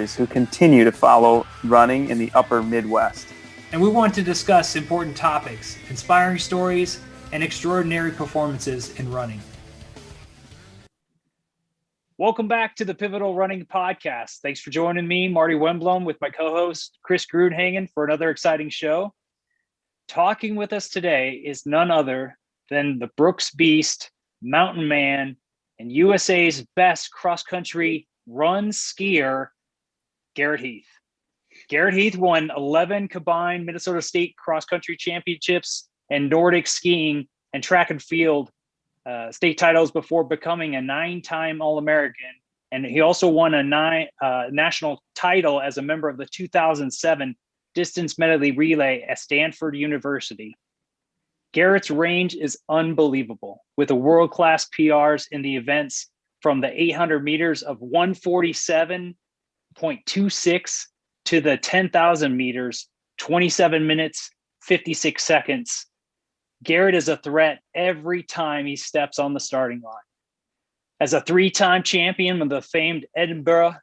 boys who continue to follow running in the upper Midwest. And we want to discuss important topics, inspiring stories, and extraordinary performances in running. Welcome back to the Pivotal Running Podcast. Thanks for joining me, Marty Wemblum, with my co-host, Chris Grudhagen, for another exciting show. Talking with us today is none other than the Brooks Beast, mountain man, and USA's best cross-country run skier, Garrett Heath. Garrett Heath won 11 combined Minnesota State cross-country championships and Nordic skiing and track and field state titles before becoming a 9-time All-American. And he also won a national title as a member of the 2007 distance medley relay at Stanford University. Garrett's range is unbelievable, with a world-class PRs in the events from the 800 meters of 147.26 to the 10,000 meters, 27 minutes, 56 seconds. Garrett is a threat every time he steps on the starting line. As a 3-time champion of the famed Edinburgh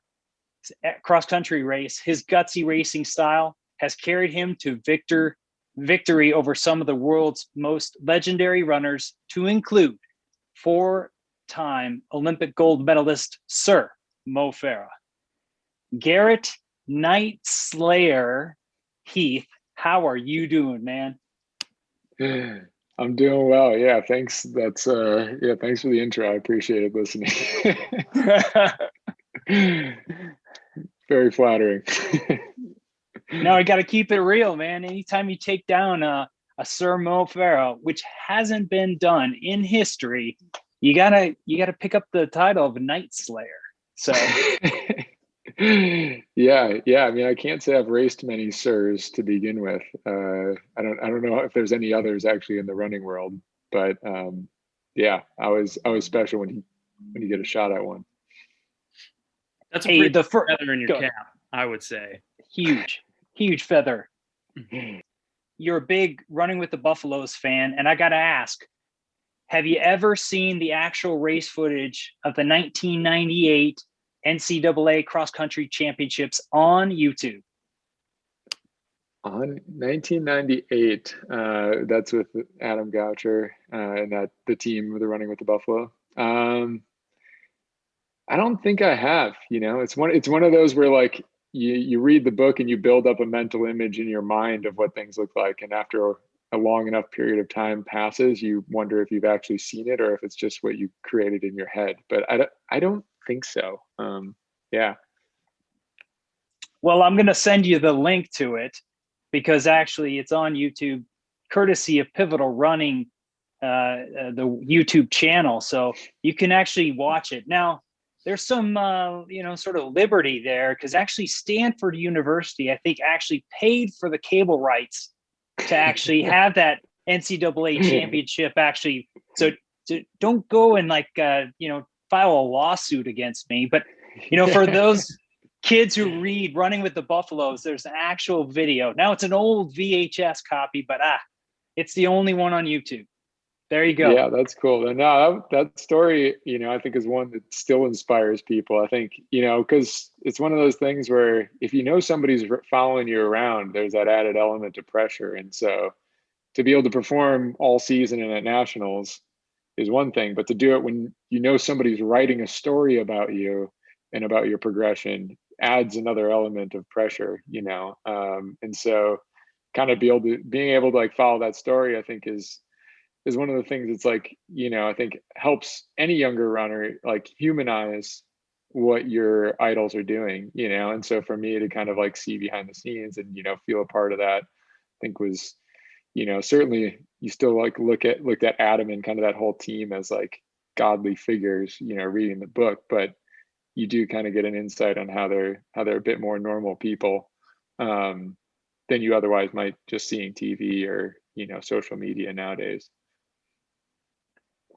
cross-country race, his gutsy racing style has carried him to victory over some of the world's most legendary runners, to include 4-time Olympic gold medalist Sir Mo Farah. Garrett Night Slayer Heath, how are you doing, man? I'm doing well. Yeah, thanks. Thanks for the intro. I appreciate it listening. Very flattering. No, I got to keep it real, man. Anytime you take down a Sir Mo Farah, which hasn't been done in history, you gotta pick up the title of Night Slayer. So yeah. I mean, I can't say I've raced many Sirs to begin with. I don't know if there's any others actually in the running world, but I was special when you get a shot at one. That's a pretty feather in your cap, I would say. Huge feather. You're a big Running with the Buffaloes fan, and I got to ask, have you ever seen the actual race footage of the 1998 NCAA cross-country championships on YouTube? On 1998, that's with Adam Goucher and the team with the Running with the Buffalo. I don't think I have. It's one of those where like you read the book and you build up a mental image in your mind of what things look like, and after a long enough period of time passes, you wonder if you've actually seen it or if it's just what you created in your head. But I don't think so. Yeah. Well, I'm going to send you the link to it because actually it's on YouTube, courtesy of Pivotal Running, the YouTube channel. So you can actually watch it. Now, there's some, sort of liberty there, because actually Stanford University, I think, actually paid for the cable rights to actually have that NCAA championship actually. So don't go and file a lawsuit against me. But, for those kids who read Running with the Buffaloes, there's an actual video. Now it's an old VHS copy, but it's the only one on YouTube. There you go. Yeah, that's cool. And now that story, I think is one that still inspires people. I think, because it's one of those things where if somebody's following you around, there's that added element of pressure. And so to be able to perform all season and at nationals is one thing, but to do it when somebody's writing a story about you and about your progression adds another element of pressure, and so kind of being able to like follow that story, I think is one of the things that's like, I think helps any younger runner like humanize what your idols are doing, and so for me to kind of like see behind the scenes and, feel a part of that, I think was, certainly you still like looked at Adam and kind of that whole team as like godly figures, reading the book, but you do kind of get an insight on how they're a bit more normal people than you otherwise might just seeing TV or, social media nowadays.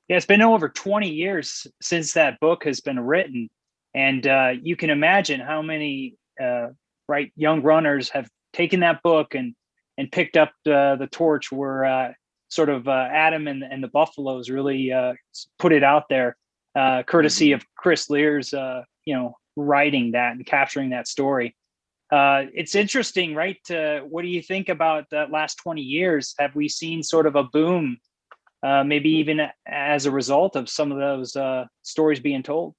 Yeah, it's been over 20 years since that book has been written. And you can imagine how many young runners have taken that book and picked up the torch where Adam and the Buffaloes really put it out there, courtesy of Chris Lear's writing that and capturing that story. It's interesting, right? What do you think about the last 20 years? Have we seen sort of a boom, maybe even as a result of some of those stories being told?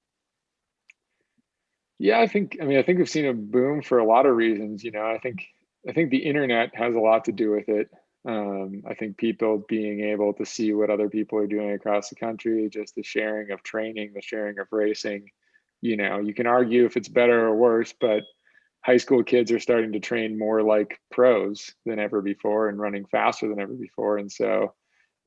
Yeah, I think we've seen a boom for a lot of reasons. I think the internet has a lot to do with it. I think people being able to see what other people are doing across the country, just the sharing of training, the sharing of racing. You can argue if it's better or worse, but high school kids are starting to train more like pros than ever before and running faster than ever before. And so,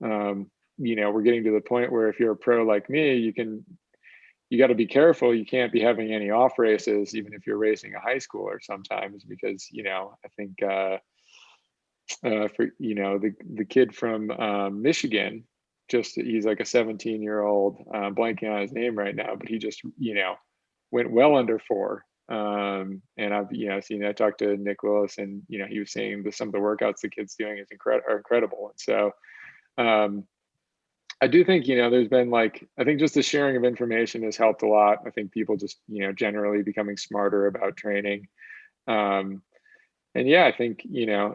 we're getting to the point where if you're a pro like me, you got to be careful. You can't be having any off races, even if you're racing a high schooler sometimes, because, I think for, the kid from Michigan, he's like a 17-year-old, blanking on his name right now, but he just, went well under 4. And I've, I talked to Nick Willis, and, he was saying that some of the workouts the kid's doing is are incredible. And so, I do think, there's been I think just the sharing of information has helped a lot. I think people just, generally becoming smarter about training. And yeah, I think,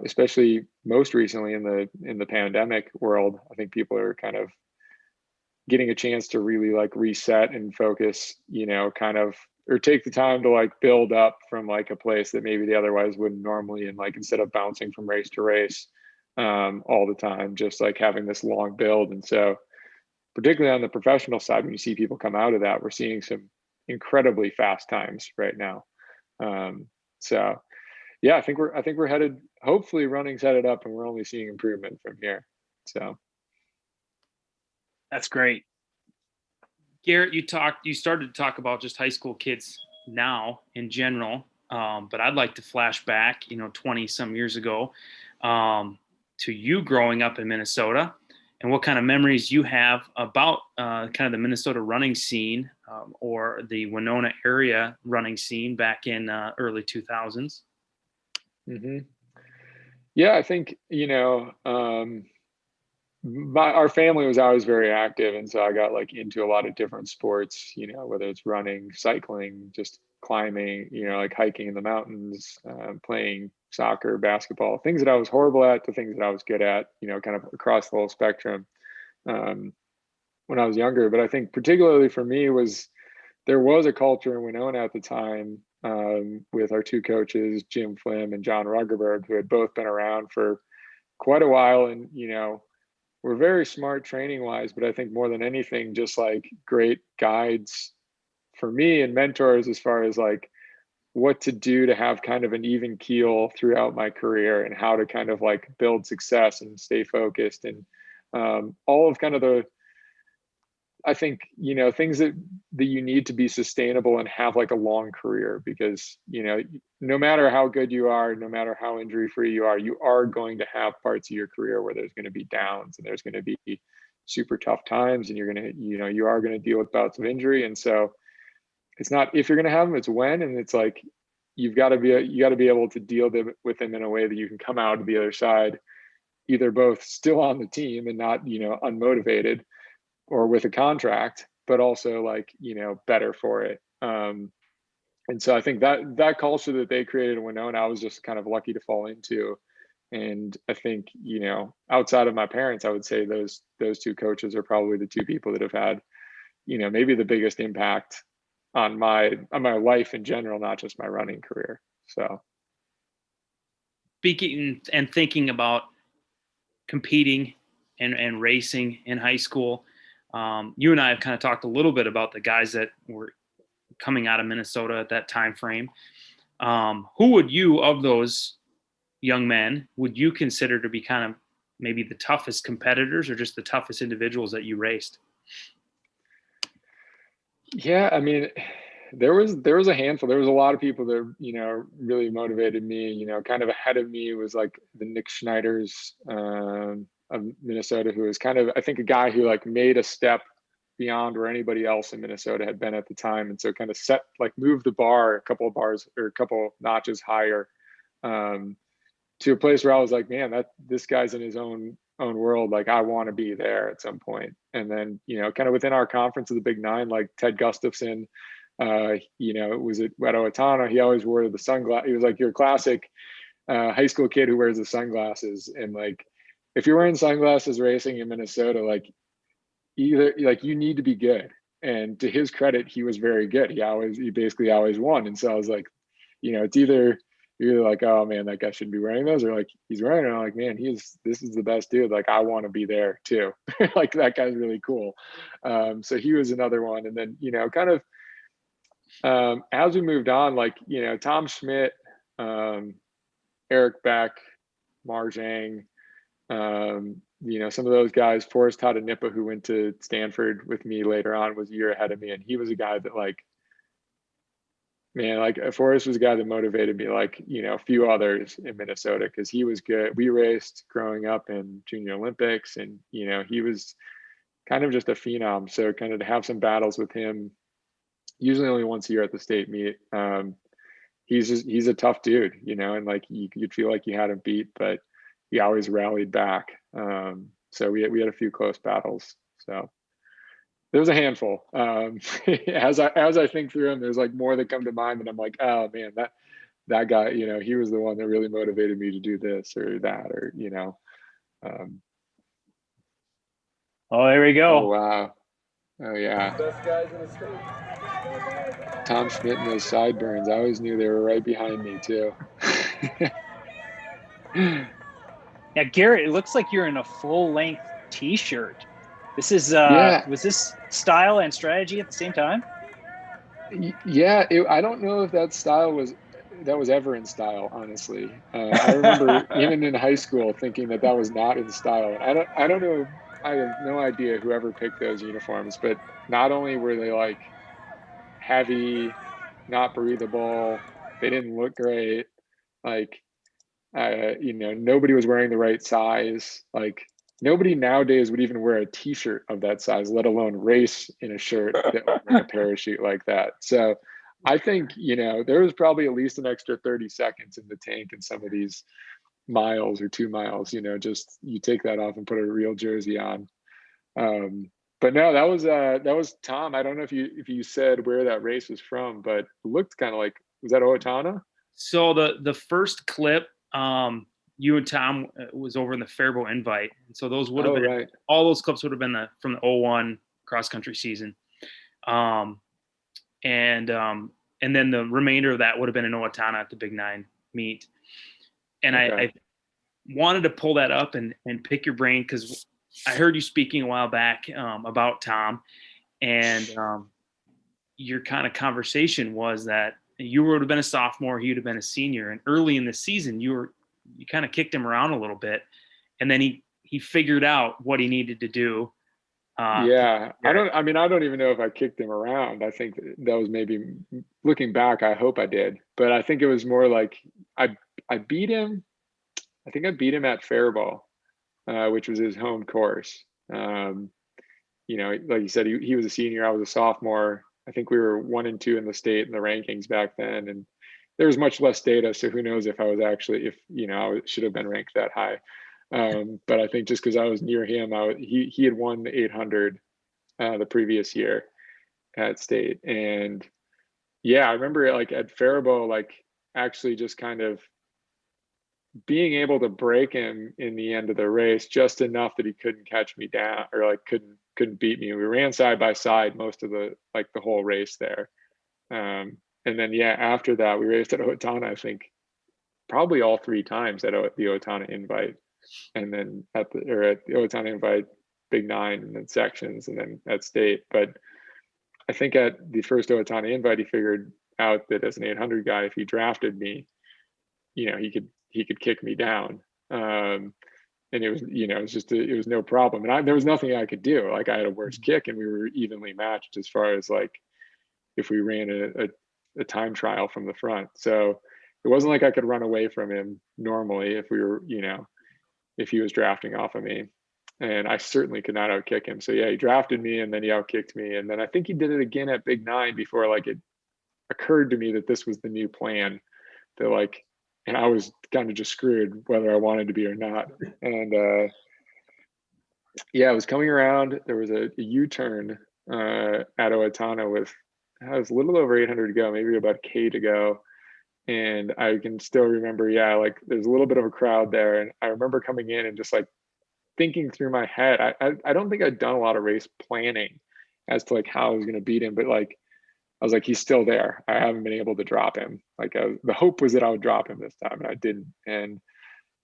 especially most recently in the pandemic world, I think people are kind of getting a chance to really reset and focus, or take the time to build up from a place that maybe they otherwise wouldn't normally. And instead of bouncing from race to race all the time, just having this long build. And so, particularly on the professional side, when you see people come out of that, we're seeing some incredibly fast times right now. So yeah, I think we're headed, hopefully running's headed up, and we're only seeing improvement from here. So that's great. Garrett, you started to talk about just high school kids now in general. But I'd like to flash back, 20 some years ago, to you growing up in Minnesota, and what kind of memories you have about kind of the Minnesota running scene, or the Winona area running scene back in early 2000s. Mm-hmm. Yeah, I think, our family was always very active. And so I got into a lot of different sports, whether it's running, cycling, just climbing, hiking in the mountains, playing soccer, basketball, things that I was horrible at to things that I was good at, kind of across the whole spectrum when I was younger. But I think particularly for me there was a culture in Winona at the time, with our two coaches, Jim Flim and John Ruggerberg, who had both been around for quite a while. And, we're very smart training wise, but I think more than anything, just great guides for me and mentors as far as what to do to have kind of an even keel throughout my career, and how to kind of build success and stay focused, and all of kind of I think, things that you need to be sustainable and have a long career, because, no matter how good you are, no matter how injury free you are going to have parts of your career where there's going to be downs, and there's going to be super tough times, and you're going to, you are going to deal with bouts of injury. And so it's not if you're going to have them, it's when. And it's you got to be able to deal with them in a way that you can come out of the other side, either both still on the team and not, unmotivated, or with a contract, but also better for it. And so I think that culture that they created in Winona, I was just kind of lucky to fall into. And I think, outside of my parents, I would say those two coaches are probably the two people that have had, maybe the biggest impact on my life in general, not just my running career. So speaking and thinking about competing and racing in high school, you and I have kind of talked a little bit about the guys that were coming out of Minnesota at that time frame. Who would you, of those young men, would you consider to be kind of maybe the toughest competitors, or just the toughest individuals that you raced? Yeah, I mean, there was a handful. There was a lot of people that really motivated me. Kind of ahead of me was the Nick Schneiders of Minnesota, who was kind of, I think, a guy who made a step beyond where anybody else in Minnesota had been at the time. And so kind of moved the bar a couple of bars, or a couple notches higher, to a place where I was man, this guy's in his own world. I want to be there at some point. And then, kind of within our conference of the Big Nine, Ted Gustafson, It was at Owatonna. He always wore the sunglasses. He was like your classic high school kid who wears the sunglasses. And like, if you're wearing sunglasses racing in Minnesota, like you need to be good. And to his credit, he was very good. He basically always won. And so I was like, it's either you're like, oh man, that guy shouldn't be wearing those, or like he's wearing it. I'm like, man, this is the best dude. Like I want to be there too. Like that guy's really cool. So he was another one. And then, kind of as we moved on, like, Tom Schmidt, Eric Beck, Marjang, some of those guys, Forrest Tatanippa, who went to Stanford with me later on, was a year ahead of me. And he was a guy that Forrest was a guy that motivated me, a few others in Minnesota, because he was good. We raced growing up in Junior Olympics, and, he was kind of just a phenom. So kind of to have some battles with him, usually only once a year at the state meet. He's a tough dude, and like you'd feel like you had him beat, but he always rallied back. So we had a few close battles. So there was a handful. As I think through them, there's like more that come to mind, and I'm like, oh man, that guy, he was the one that really motivated me to do this or that, or Oh, there we go. Oh wow. Oh yeah. Best guys in the state. Tom Schmidt and those sideburns. I always knew they were right behind me too. Yeah, Garrett, it looks like you're in a full-length T-shirt. This is was this style and strategy at the same time? Yeah, I don't know if that was ever in style, honestly. I remember even in high school thinking that was not in style. I don't know. I have no idea whoever picked those uniforms, but not only were they like heavy, not breathable, they didn't look great. Like, nobody was wearing the right size. Like, nobody nowadays would even wear a T-shirt of that size, let alone race in a shirt that would wear a parachute like that. So I think, there was probably at least an extra 30 seconds in the tank in some of these miles or 2 miles, just you take that off and put a real jersey on. But no, that was Tom. I don't know if you said where that race was from, but it looked kind of like, was that Owatonna? So the first clip, you and Tom was over in the Faribault Invite. And so those would have been, right. All those clips would have been from the 01 cross country season. And then the remainder of that would have been in Owatonna at the Big Nine meet. And okay. I wanted to pull that up and pick your brain, because I heard you speaking a while back about Tom, and your kind of conversation was that you would have been a sophomore, he would have been a senior, and early in the season you kind of kicked him around a little bit, and then he figured out what he needed to do. I don't even know if I kicked him around. I think that was, maybe looking back, I hope I did, but I think it was more like I beat him. I think I beat him at Faribault, which was his home course. Like you said, he was a senior, I was a sophomore. I think we were 1 and 2 in the state in the rankings back then, and there was much less data, so who knows if I was actually, I should have been ranked that high. But I think just because I was near him, he had won the 800 the previous year at state, and yeah, I remember like at Faribault, like actually just kind of being able to break him in the end of the race just enough that he couldn't catch me down, or like couldn't beat me. We ran side by side most of the whole race there. And then, after that, we raced at Owatonna, I think probably all 3 times at the Owatonna Invite, and then at the Owatonna Invite, Big Nine, and then sections, and then at state. But I think at the first Owatonna Invite, he figured out that as an 800 guy, if he drafted me, he could kick me down. And it was, it was no problem. And there was nothing I could do. Like, I had a worse kick, and we were evenly matched as far as like if we ran a time trial from the front. So it wasn't like I could run away from him normally if we were, if he was drafting off of me. And I certainly could not outkick him. So yeah, he drafted me, and then he outkicked me. And then I think he did it again at Big Nine before like it occurred to me that this was the new plan. That like, and I was kind of just screwed whether I wanted to be or not. And I was coming around. There was a U-turn at Owatonna with I was a little over 800 to go, maybe about K to go. And I can still remember, yeah, like there's a little bit of a crowd there. And I remember coming in and just like thinking through my head. I don't think I'd done a lot of race planning as to like how I was going to beat him, but like I was like, he's still there. I haven't been able to drop him. Like the hope was that I would drop him this time, and I didn't. And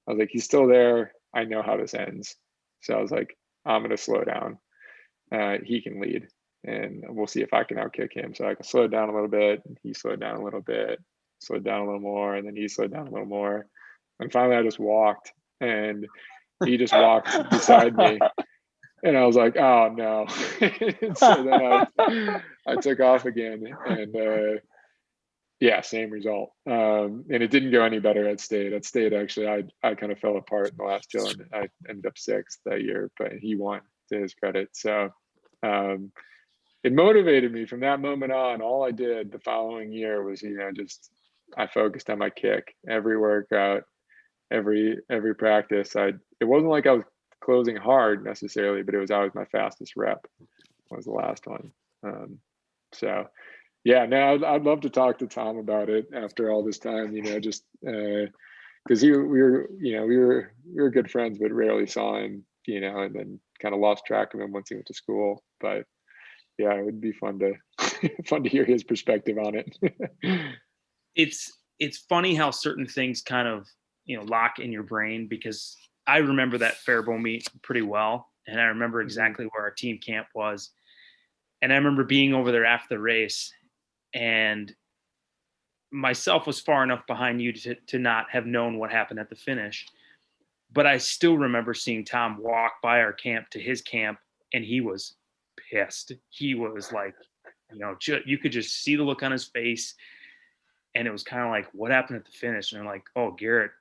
I was like, he's still there. I know how this ends. So I was like, I'm going to slow down. He can lead, and we'll see if I can outkick him. So I can slow down a little bit. And he slowed down a little bit, slowed down a little more, and then he slowed down a little more. And finally, I just walked, and he just walked beside me. And I was like, oh no. So then I took off again, and yeah, same result. And it didn't go any better at state. At state, actually, I kind of fell apart in the last hill, and I ended up 6th that year, but he won, to his credit. So it motivated me from that moment on. All I did the following year was, just I focused on my kick. Every workout, every practice. It wasn't like I was closing hard necessarily, but it was always my fastest rep was the last one. So yeah, no, I'd love to talk to Tom about it after all this time, just because we were good friends, but rarely saw him, and then kind of lost track of him once he went to school. But yeah, it would be fun to hear his perspective on it. It's funny how certain things kind of lock in your brain, because I remember that Faribault meet pretty well, and I remember exactly where our team camp was, and I remember being over there after the race, and myself was far enough behind you to not have known what happened at the finish, but I still remember seeing Tom walk by our camp to his camp, and he was pissed. He was like, you could just see the look on his face, and it was kind of like, what happened at the finish? And I'm like, oh, Garrett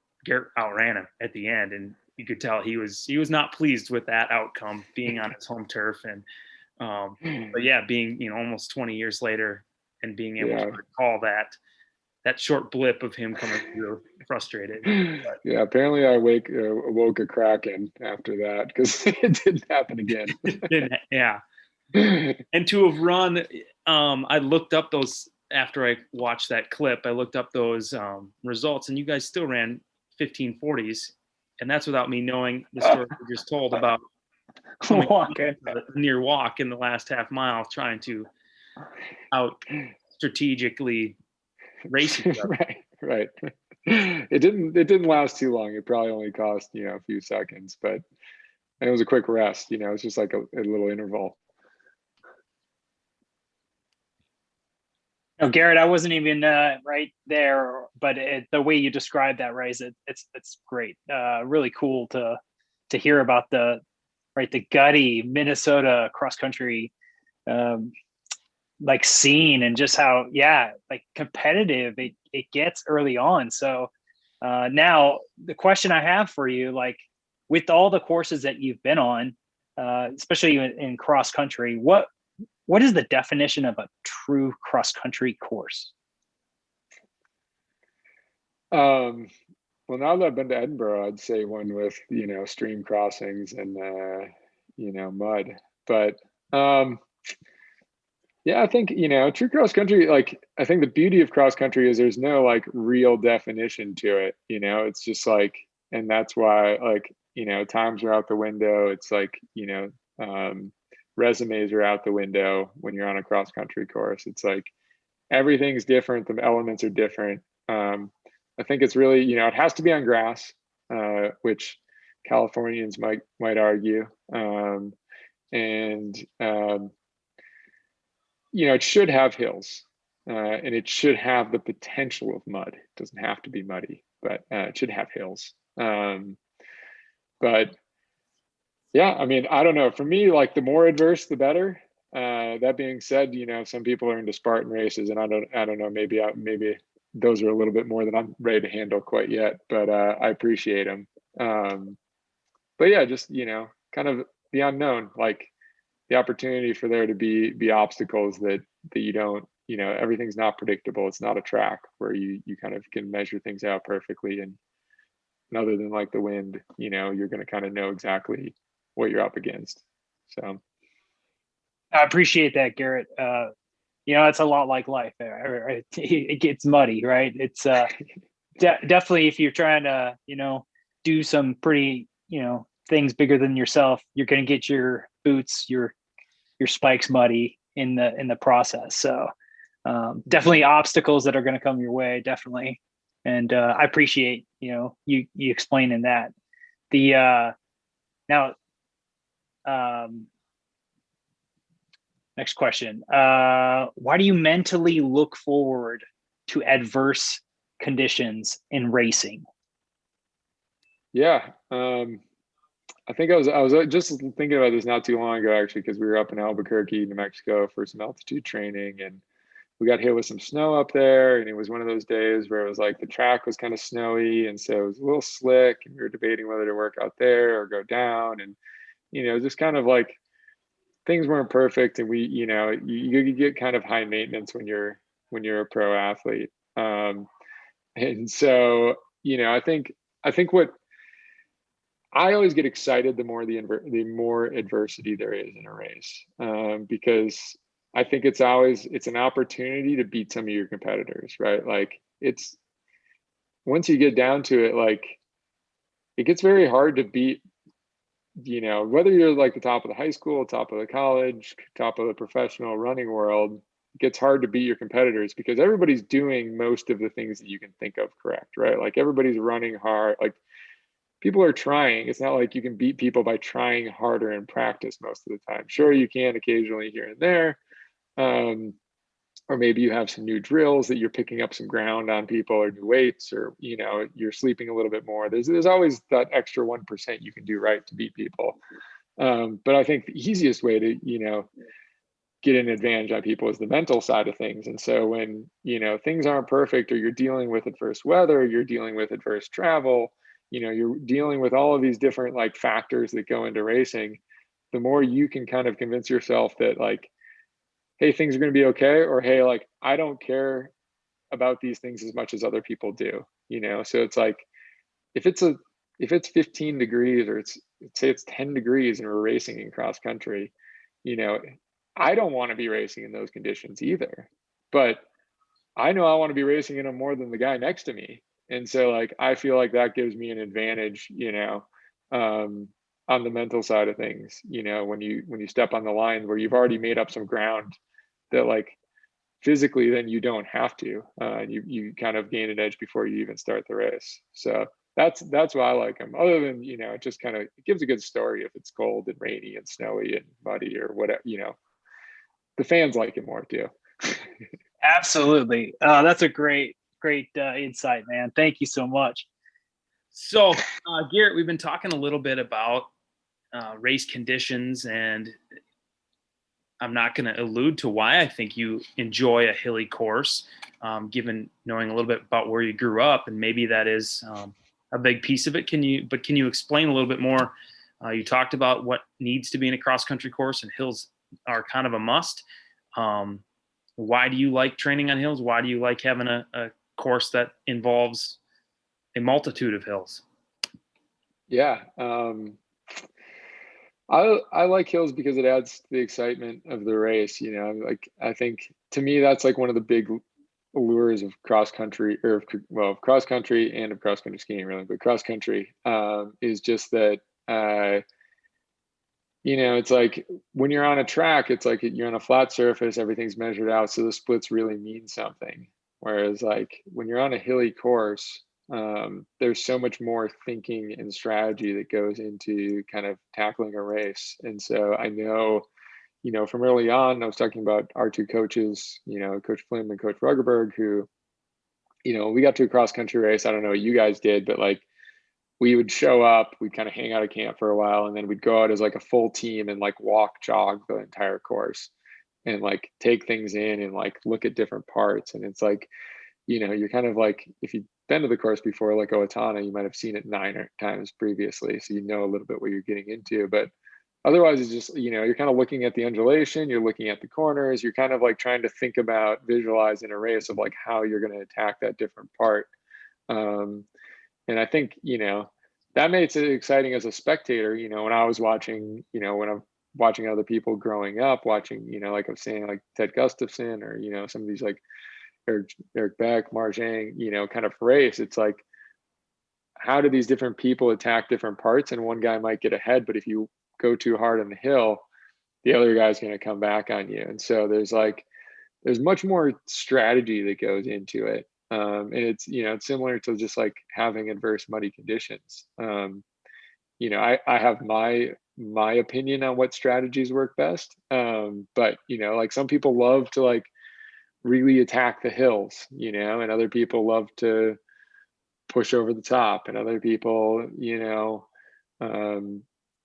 outran him at the end, and you could tell he was not pleased with that outcome, being on his home turf. And but yeah, being almost 20 years later and being able to recall that short blip of him coming through frustrated. But, yeah, apparently I awoke a Kraken after that, because it didn't happen again. Yeah. And to have run, I looked up those after I watched that clip. I looked up those results, and you guys still ran 1540s, and that's without me knowing the story you just told about near walk in the last half mile, trying to out strategically race each other. Right. It didn't last too long. It probably only cost a few seconds, but it was a quick rest. It's just like a little interval. No, Garrett, I wasn't even right there, but the way you described that, right, it's great. Really cool to hear about the gutty Minnesota cross country like scene, and just how like competitive it gets early on. So now the question I have for you, like with all the courses that you've been on, especially in cross country, what is the definition of a true cross-country course? Well, now that I've been to Edinburgh, I'd say one with, stream crossings and, mud. But yeah, I think, true cross-country, like, I think the beauty of cross-country is there's no like real definition to it. It's just like, and that's why, like, times are out the window. It's like, resumes are out the window when you're on a cross country course. It's like everything's different. The elements are different. I think it's really, it has to be on grass, which Californians might argue. And it should have hills, and it should have the potential of mud. It doesn't have to be muddy, but it should have hills. But yeah, I mean, I don't know. For me, like the more adverse, the better. That being said, some people are into Spartan races, and I don't know. Maybe those are a little bit more than I'm ready to handle quite yet. But I appreciate them. But yeah, just kind of the unknown, like the opportunity for there to be obstacles that you don't. Everything's not predictable. It's not a track where you kind of can measure things out perfectly, and other than like the wind, you're going to kind of know exactly what you're up against. So I appreciate that, Garrett. it's a lot like life. It gets muddy, right? It's definitely, if you're trying to, do some pretty, things bigger than yourself, you're going to get your boots, your spikes muddy in the process. So definitely obstacles that are going to come your way, definitely. And I appreciate, you explaining that. The now next question. Why do you mentally look forward to adverse conditions in racing? Yeah. I think I was just thinking about this not too long ago, actually, because we were up in Albuquerque, New Mexico for some altitude training, and we got hit with some snow up there. And it was one of those days where it was like the track was kind of snowy. And so it was a little slick, and we were debating whether to work out there or go down. And, just kind of like things weren't perfect. And we, you get kind of high maintenance when you're a pro athlete. And so, I think what I always get excited the more adversity there is in a race, because I think it's an opportunity to beat some of your competitors, right? Like once you get down to it, like it gets very hard to beat, whether you're like the top of the high school, top of the college, top of the professional running world, it gets hard to beat your competitors because everybody's doing most of the things that you can think of correct, right? Like everybody's running hard, like people are trying. It's not like you can beat people by trying harder in practice most of the time. Sure, you can occasionally here and there. Or maybe you have some new drills that you're picking up some ground on people, or new weights, or, you're sleeping a little bit more. There's always that extra 1% you can do right to beat people. But I think the easiest way to, get an advantage on people is the mental side of things. And so when, things aren't perfect, or you're dealing with adverse weather, you're dealing with adverse travel, you're dealing with all of these different like factors that go into racing, the more you can kind of convince yourself that like, hey, things are going to be okay, or hey, like I don't care about these things as much as other people do, So it's like if it's 15 degrees, or say it's 10 degrees and we're racing in cross country, I don't want to be racing in those conditions either, but I know I want to be racing in them more than the guy next to me. And so like I feel like that gives me an advantage, on the mental side of things, when you step on the line where you've already made up some ground that like physically then you don't have to, you kind of gain an edge before you even start the race. So that's why I like them. Other than, it just kind of, it gives a good story if it's cold and rainy and snowy and muddy or whatever, the fans like it more too. Absolutely. That's a great insight, man. Thank you so much. So Garrett, we've been talking a little bit about race conditions, and I'm not going to allude to why I think you enjoy a hilly course, given knowing a little bit about where you grew up, and maybe that is a big piece of it. Can you explain a little bit more? You talked about what needs to be in a cross country course, and hills are kind of a must. Why do you like training on hills? Why do you like having a course that involves a multitude of hills? Yeah. I like hills because it adds to the excitement of the race. Like I think to me, that's like one of the big allures of cross country, or of cross country and of cross country skiing really, but cross country is just that, it's like when you're on a track, it's like you're on a flat surface, everything's measured out. So the splits really mean something. Whereas like when you're on a hilly course, there's so much more thinking and strategy that goes into kind of tackling a race. And so I know, from early on, I was talking about our two coaches, Coach Flim and Coach Ruggerberg, who, we got to a cross country race. I don't know what you guys did, but like we would show up, we'd kind of hang out at camp for a while, and then we'd go out as like a full team and like walk, jog the entire course and like take things in and like look at different parts. And it's like, you're kind of like, if you've been to the course before, like Owatonna, you might have seen it 9 times previously. So you know a little bit what you're getting into, but otherwise it's just, you're kind of looking at the undulation, you're looking at the corners, you're kind of like trying to think about, visualize in a race of like how you're going to attack that different part. And I think, that makes it exciting as a spectator, when I was watching, when I'm watching other people growing up, watching, like I was saying, like Ted Gustafson, or, some of these like Eric Beck, Marjang, kind of race. It's like, how do these different people attack different parts? And one guy might get ahead, but if you go too hard on the hill, the other guy's going to come back on you. And so there's much more strategy that goes into it. And it's similar to just like having adverse muddy conditions. I have my opinion on what strategies work best. But like some people love to like really attack the hills, and other people love to push over the top, and other people,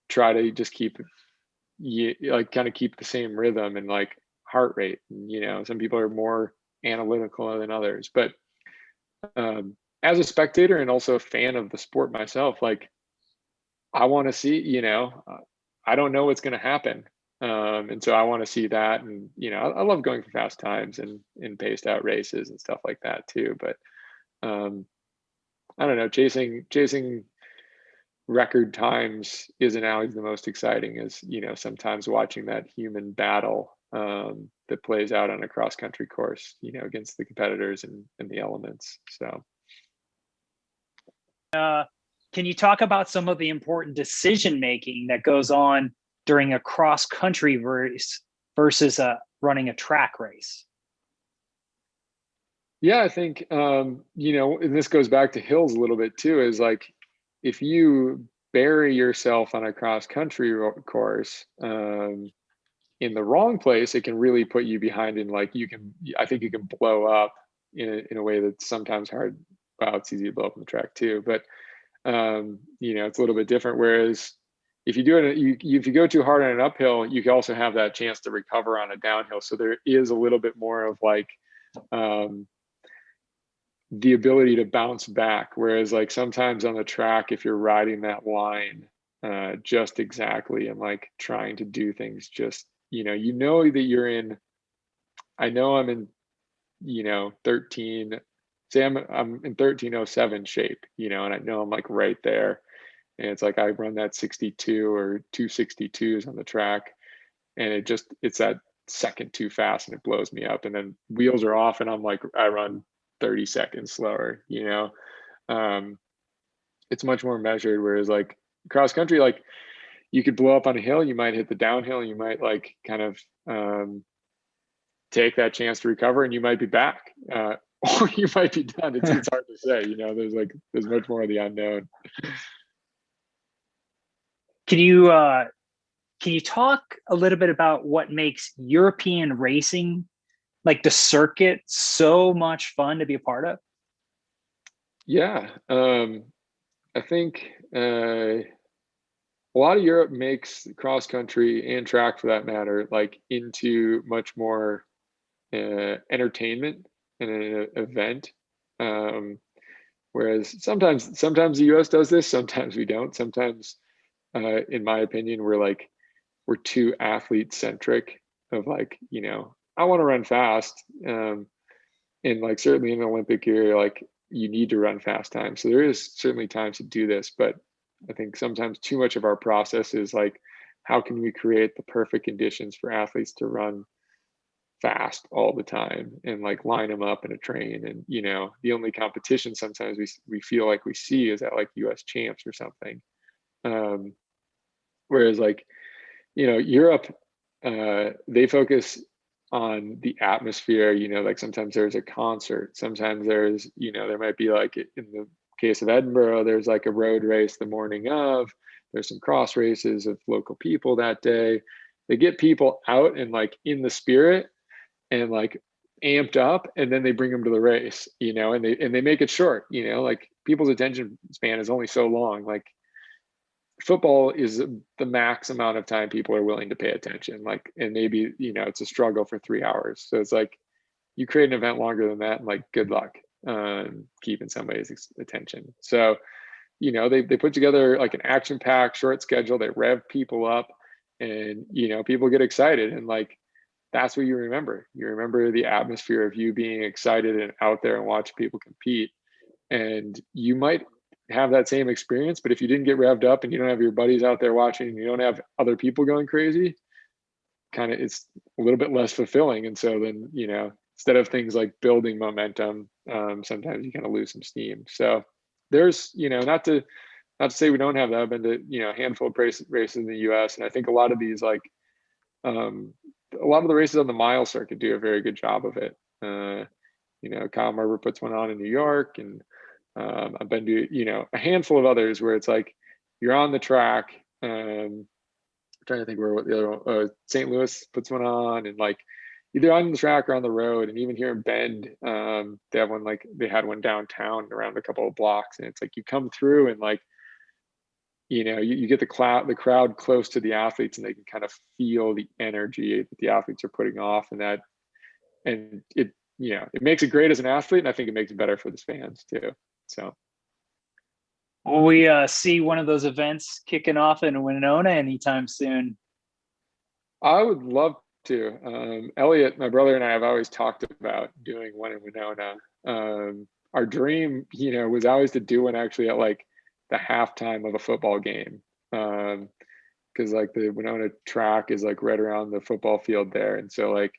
try to just keep kind of keep the same rhythm and like heart rate. And, some people are more analytical than others. But as a spectator and also a fan of the sport myself, like I want to see, I don't know what's going to happen. And so I want to see that. And, I love going for fast times and paced out races and stuff like that too. But I don't know, chasing record times isn't always the most exciting, as, sometimes watching that human battle that plays out on a cross country course, against the competitors and the elements. So. Can you talk about some of the important decision making that goes on during a cross country race versus running a track race? Yeah, I think, and this goes back to hills a little bit too, is like, if you bury yourself on a cross country course in the wrong place, it can really put you behind, and like I think you can blow up in a way that's sometimes hard. Well, it's easy to blow up on the track too, but it's a little bit different. Whereas if you do it, if you go too hard on an uphill, you can also have that chance to recover on a downhill. So there is a little bit more of like the ability to bounce back. Whereas like sometimes on the track, if you're riding that line just exactly and like trying to do things just, that you're in, I know I'm in, 13, say I'm in 1307 shape, and I know I'm like right there. And it's like I run that 62 or 262s on the track, and it's that second too fast and it blows me up. And then wheels are off and I'm like, I run 30 seconds slower, it's much more measured. Whereas like cross country, like you could blow up on a hill, you might hit the downhill, you might like kind of take that chance to recover, and you might be back, or you might be done. It's hard to say, there's much more of the unknown. Can you talk a little bit about what makes European racing, like the circuit, so much fun to be a part of? Yeah, I think a lot of Europe makes cross country and track, for that matter, like into much more entertainment and an event. Whereas sometimes the US does this, sometimes we don't. Sometimes, in my opinion, we're too athlete centric, of like, I want to run fast. And like certainly in the Olympic year, like you need to run fast time. So there is certainly times to do this, but I think sometimes too much of our process is like, how can we create the perfect conditions for athletes to run fast all the time and like line them up in a train? And the only competition sometimes we feel like we see is at like US champs or something. Whereas like Europe, they focus on the atmosphere. Like sometimes there's a concert, sometimes there's there might be like, in the case of Edinburgh, there's like a road race the morning of, there's some cross races of local people that day. They get people out and like in the spirit and like amped up, and then they bring them to the race, and they make it short. Like people's attention span is only so long. Like football is the max amount of time people are willing to pay attention, like, and maybe it's a struggle for 3 hours. So it's like you create an event longer than that, and like good luck keeping somebody's attention. So they put together like an action-packed short schedule. They rev people up, and people get excited, and like that's what you remember. You remember the atmosphere of you being excited and out there and watching people compete. And you might have that same experience. But if you didn't get revved up and you don't have your buddies out there watching, and you don't have other people going crazy, kind of, it's a little bit less fulfilling. And so then, instead of things like building momentum, sometimes you kind of lose some steam. So there's, not to say we don't have that. I've been to, a handful of races in the US. And I think a lot of these, like, a lot of the races on the mile circuit do a very good job of it. Kyle Merber puts one on in New York, and I've been to, a handful of others where it's like you're on the track. I'm trying to think what the other one, St. Louis puts one on, and like either on the track or on the road. And even here in Bend, they have one, like they had one downtown around a couple of blocks, and it's like you come through and like, you get the crowd close to the athletes, and they can kind of feel the energy that the athletes are putting off, and it makes it great as an athlete, and I think it makes it better for the fans too. So, will we see one of those events kicking off in Winona anytime soon? I would love to. Elliot, my brother, and I have always talked about doing one in Winona. Our dream, was always to do one actually at like the halftime of a football game, because like the Winona track is like right around the football field there, and so like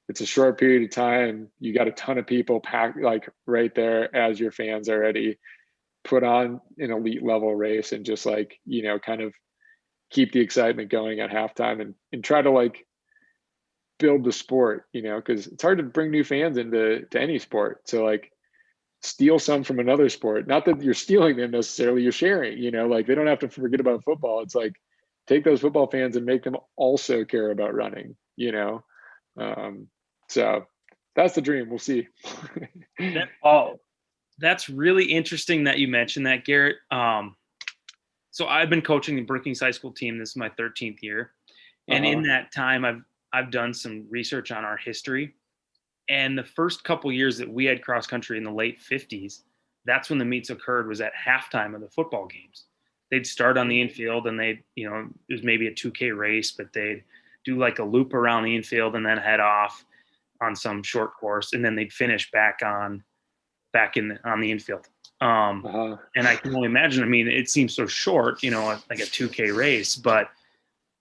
it's a short period of time. You got a ton of people packed like right there as your fans already put on an elite level race, and just like, kind of keep the excitement going at halftime, and try to like build the sport, because it's hard to bring new fans into any sport. So like steal some from another sport. Not that you're stealing them necessarily, you're sharing, like they don't have to forget about football. It's like take those football fans and make them also care about running, so that's the dream. We'll see. That's really interesting that you mentioned that, Garrett. So I've been coaching the Brookings High School team. This is my 13th year. And in that time, I've done some research on our history. And the first couple years that we had cross country in the late 50s, that's when the meets occurred, was at halftime of the football games. They'd start on the infield, and it was maybe a 2K race, but they'd do like a loop around the infield and then head off on some short course, and then they'd finish on the infield. And I can only imagine, I mean, it seems so short, like a 2K race, but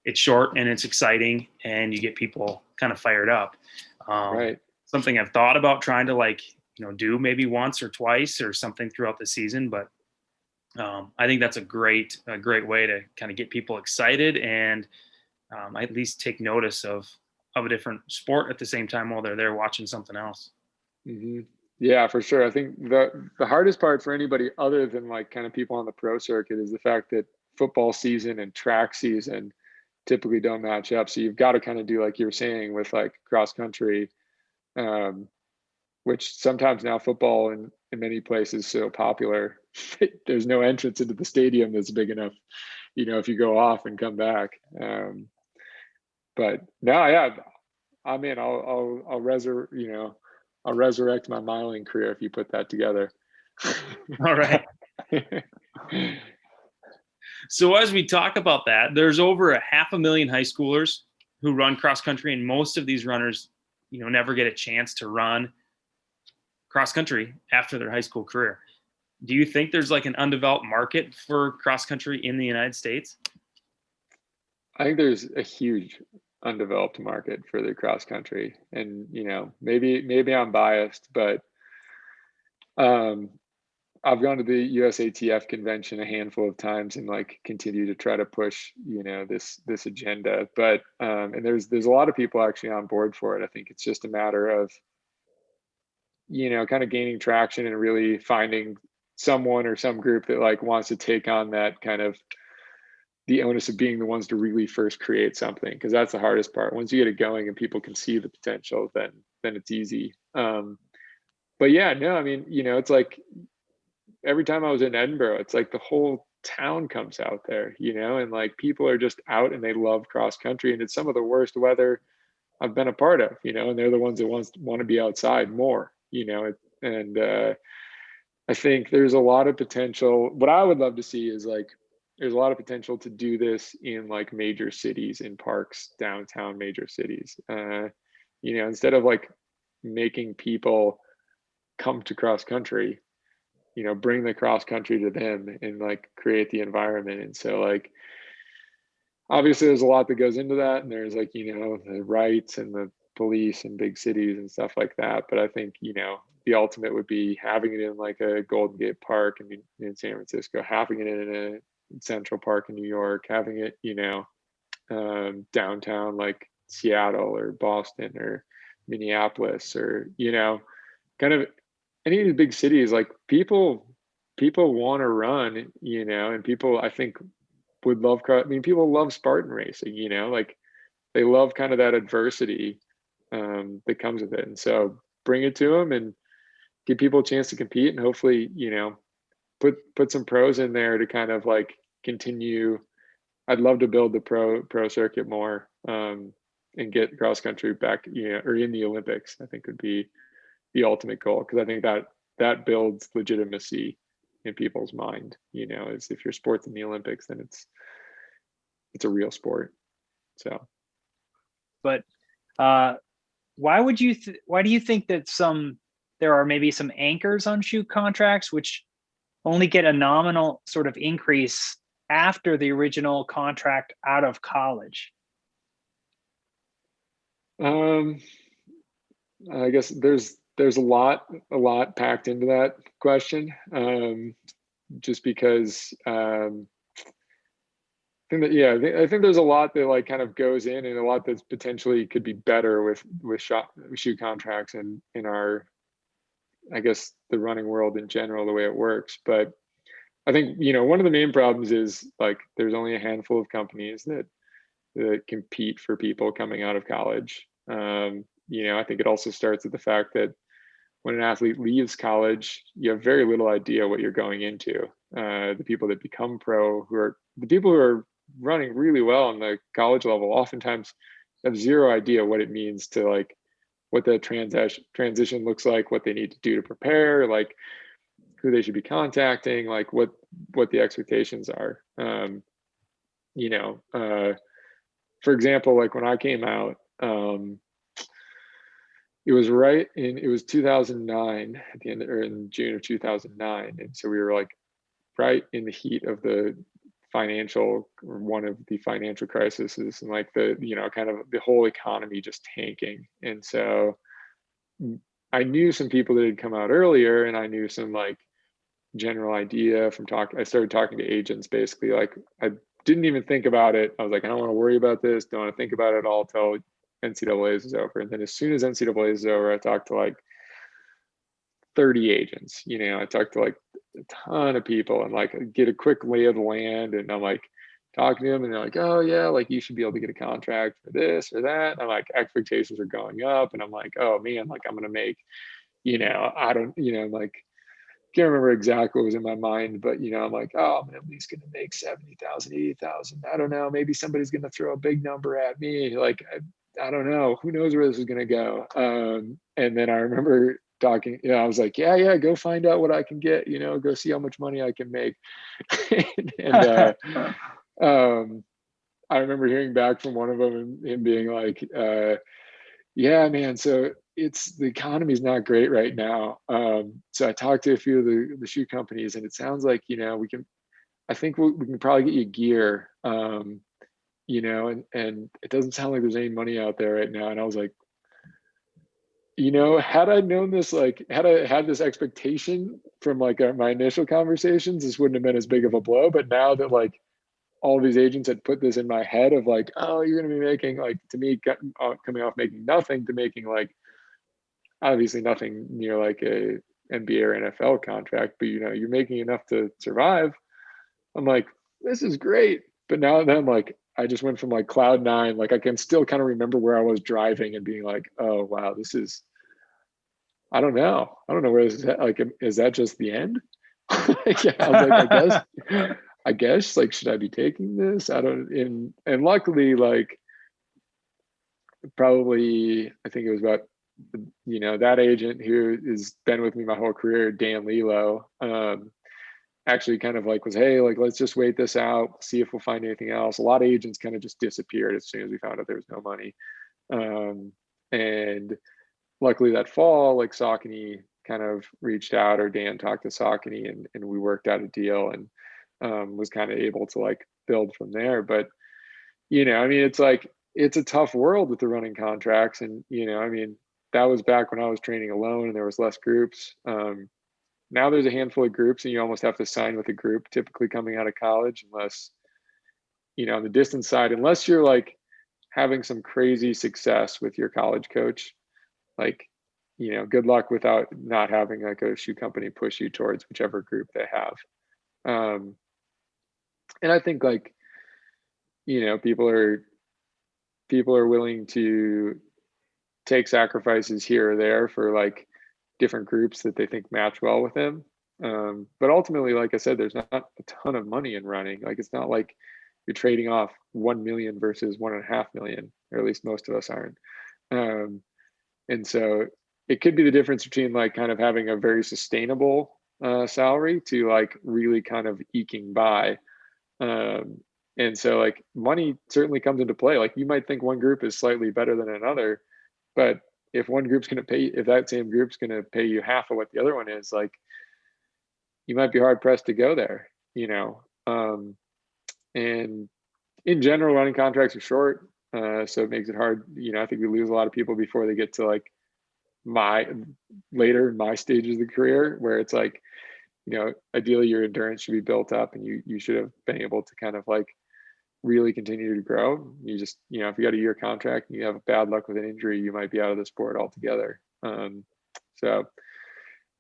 it's short and it's exciting, and you get people kind of fired up. Right. Something I've thought about trying to do maybe once or twice or something throughout the season, but I think that's a great way to kind of get people excited, and at least take notice of a different sport at the same time while they're there watching something else. Mm-hmm. Yeah, for sure. I think the hardest part for anybody other than like kind of people on the pro circuit is the fact that football season and track season typically don't match up. So you've got to kind of do, like you were saying, with like cross country, which sometimes now football in many places is so popular, there's no entrance into the stadium that's big enough, if you go off and come back. But no, yeah, I'm in. I'll resurrect my miling career if you put that together. All right. So as we talk about that, there's over 500,000 high schoolers who run cross country, and most of these runners, never get a chance to run cross country after their high school career. Do you think there's like an undeveloped market for cross country in the United States? I think there's a huge undeveloped market for the cross country, and maybe I'm biased, but I've gone to the USATF convention a handful of times and like continue to try to push this agenda, but and there's a lot of people actually on board for it. I think it's just a matter of kind of gaining traction and really finding someone or some group that like wants to take on that kind of the onus of being the ones to really first create something, because that's the hardest part. Once you get it going and people can see the potential, then it's easy. But yeah, no, I mean, it's like every time I was in Edinburgh, it's like the whole town comes out there, and like people are just out and they love cross country, and it's some of the worst weather I've been a part of, and they're the ones that want to be outside more, and I think there's a lot of potential. What I would love to see is like, there's a lot of potential to do this in like major cities, in parks, downtown major cities, instead of like making people come to cross country, bring the cross country to them and like create the environment. And so like, obviously there's a lot that goes into that, and there's like, the rights and the police in big cities and stuff like that. But I think, the ultimate would be having it in like a Golden Gate Park in San Francisco, having it in a Central Park in New York, having it, downtown like Seattle or Boston or Minneapolis, or, kind of any of the big cities. Like people want to run, and people, I think, would love, people love Spartan racing, like they love kind of that adversity that comes with it. And so bring it to them and give people a chance to compete, and hopefully, put some pros in there to kind of like continue. I'd love to build the pro circuit more, and get cross country back, or in the Olympics. I think would be the ultimate goal, because I think that builds legitimacy in people's mind. Is if your sport's in the Olympics, then it's a real sport. So, but why do you think that there are maybe some anchors on shoe contracts which only get a nominal sort of increase after the original contract out of college? I guess there's a lot packed into that question. Just because I think there's a lot that like kind of goes in, and a lot that potentially could be better with shoe contracts and in our, I guess, the running world in general, the way it works. But I think, one of the main problems is like there's only a handful of companies that compete for people coming out of college. I think it also starts with the fact that when an athlete leaves college, you have very little idea what you're going into. The people that become pro, the people who are running really well on the college level, oftentimes have zero idea what it means to like what the transition looks like, what they need to do to prepare, like who they should be contacting, like what the expectations are. For example, like when I came out, it was 2009 at the end, or in June of 2009. And so we were like right in the heat of one of the financial crises, and like kind of the whole economy just tanking. And so I knew some people that had come out earlier, and I knew some like general idea from I started talking to agents, basically. Like I didn't even think about it. I was like, I don't want to worry about this. Don't want to think about it all till NCAA's is over. And then as soon as NCAA's is over, I talked to like 30 agents. I talked to like a ton of people and like get a quick lay of the land. And I'm like talking to them, and they're like, oh yeah, like you should be able to get a contract for this or that. And I'm like, expectations are going up, and I'm like, oh man, like I'm gonna make, I don't, like can't remember exactly what was in my mind, but I'm like, oh, I'm at least gonna make 70,000, 80,000. I don't know. Maybe somebody's gonna throw a big number at me. Like I don't know. Who knows where this is gonna go? And then I remember talking. I was like, yeah, go find out what I can get. Go see how much money I can make. and I remember hearing back from one of them and him being like, yeah, man. So the economy is not great right now. So I talked to a few of the shoe companies, and it sounds like, I think we can probably get you gear, and it doesn't sound like there's any money out there right now. And I was like, had I known this, like had I had this expectation from like my initial conversations, this wouldn't have been as big of a blow. But now that like all of these agents had put this in my head of like, oh, you're going to be making, like, to me, coming off making nothing to making like obviously nothing near like a NBA or NFL contract, but you're making enough to survive. I'm like, this is great. But now then, like, I just went from like cloud nine. Like I can still kind of remember where I was driving and being like, oh wow, this is, I don't know where this is at. Like, is that just the end? Yeah, I was like, I guess like, should I be taking this? I don't, and luckily, like probably, I think it was about, that agent who has been with me my whole career, Dan Lilo, actually kind of like was, hey, like, let's just wait this out, see if we'll find anything else. A lot of agents kind of just disappeared as soon as we found out there was no money. And luckily that fall, like Saucony kind of reached out, or Dan talked to Saucony, and we worked out a deal, and was kind of able to like build from there. But, you know, I mean, it's like, it's a tough world with the running contracts. And, you know, I mean, that was back when I was training alone and there was less groups. Now there's a handful of groups, and you almost have to sign with a group typically coming out of college, unless, you know, on the distance side, unless you're like having some crazy success with your college coach, like, you know, good luck without not having like a shoe company push you towards whichever group they have. And I think like, you know, people are willing to take sacrifices here or there for like different groups that they think match well with them. But ultimately, like I said, there's not a ton of money in running. Like, it's not like you're trading off 1 million versus 1.5 million, or at least most of us aren't. And so it could be the difference between like kind of having a very sustainable salary to like really kind of eking by. And so like money certainly comes into play. Like, you might think one group is slightly better than another, but if one group's going to pay, if that same group's going to pay you half of what the other one is, like, you might be hard pressed to go there, you know? And in general, running contracts are short. So it makes it hard. You know, I think we lose a lot of people before they get to like my stages of the career, where it's like, you know, ideally your endurance should be built up, and you should have been able to kind of like really continue to grow. You just, you know, if you got a year contract and you have bad luck with an injury, you might be out of the sport altogether. So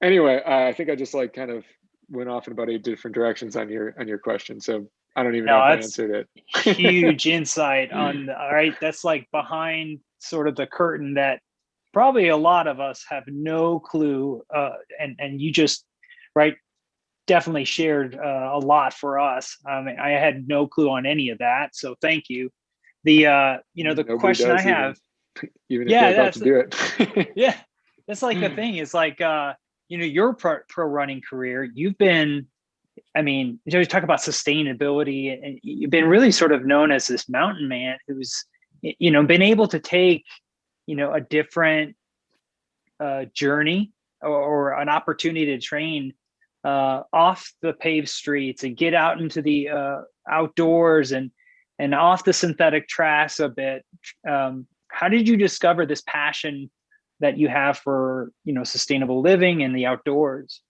anyway, I think I just like kind of went off in about 8 different directions on your question. So I don't even know if I answered it. Huge insight on, all right, that's like behind sort of the curtain that probably a lot of us have no clue. And you just, right, definitely shared a lot for us. I had no clue on any of that, so thank you. The you know, the Nobody question I have, even if they're about to do it. yeah, that's like the thing is like, you know, your pro running career, you've been, I mean, you know, you talk about sustainability, and you've been really sort of known as this mountain man who's, you know, been able to take, you know, a different journey or an opportunity to train off the paved streets and get out into the outdoors and off the synthetic tracks a bit. How did you discover this passion that you have for, you know, sustainable living and the outdoors?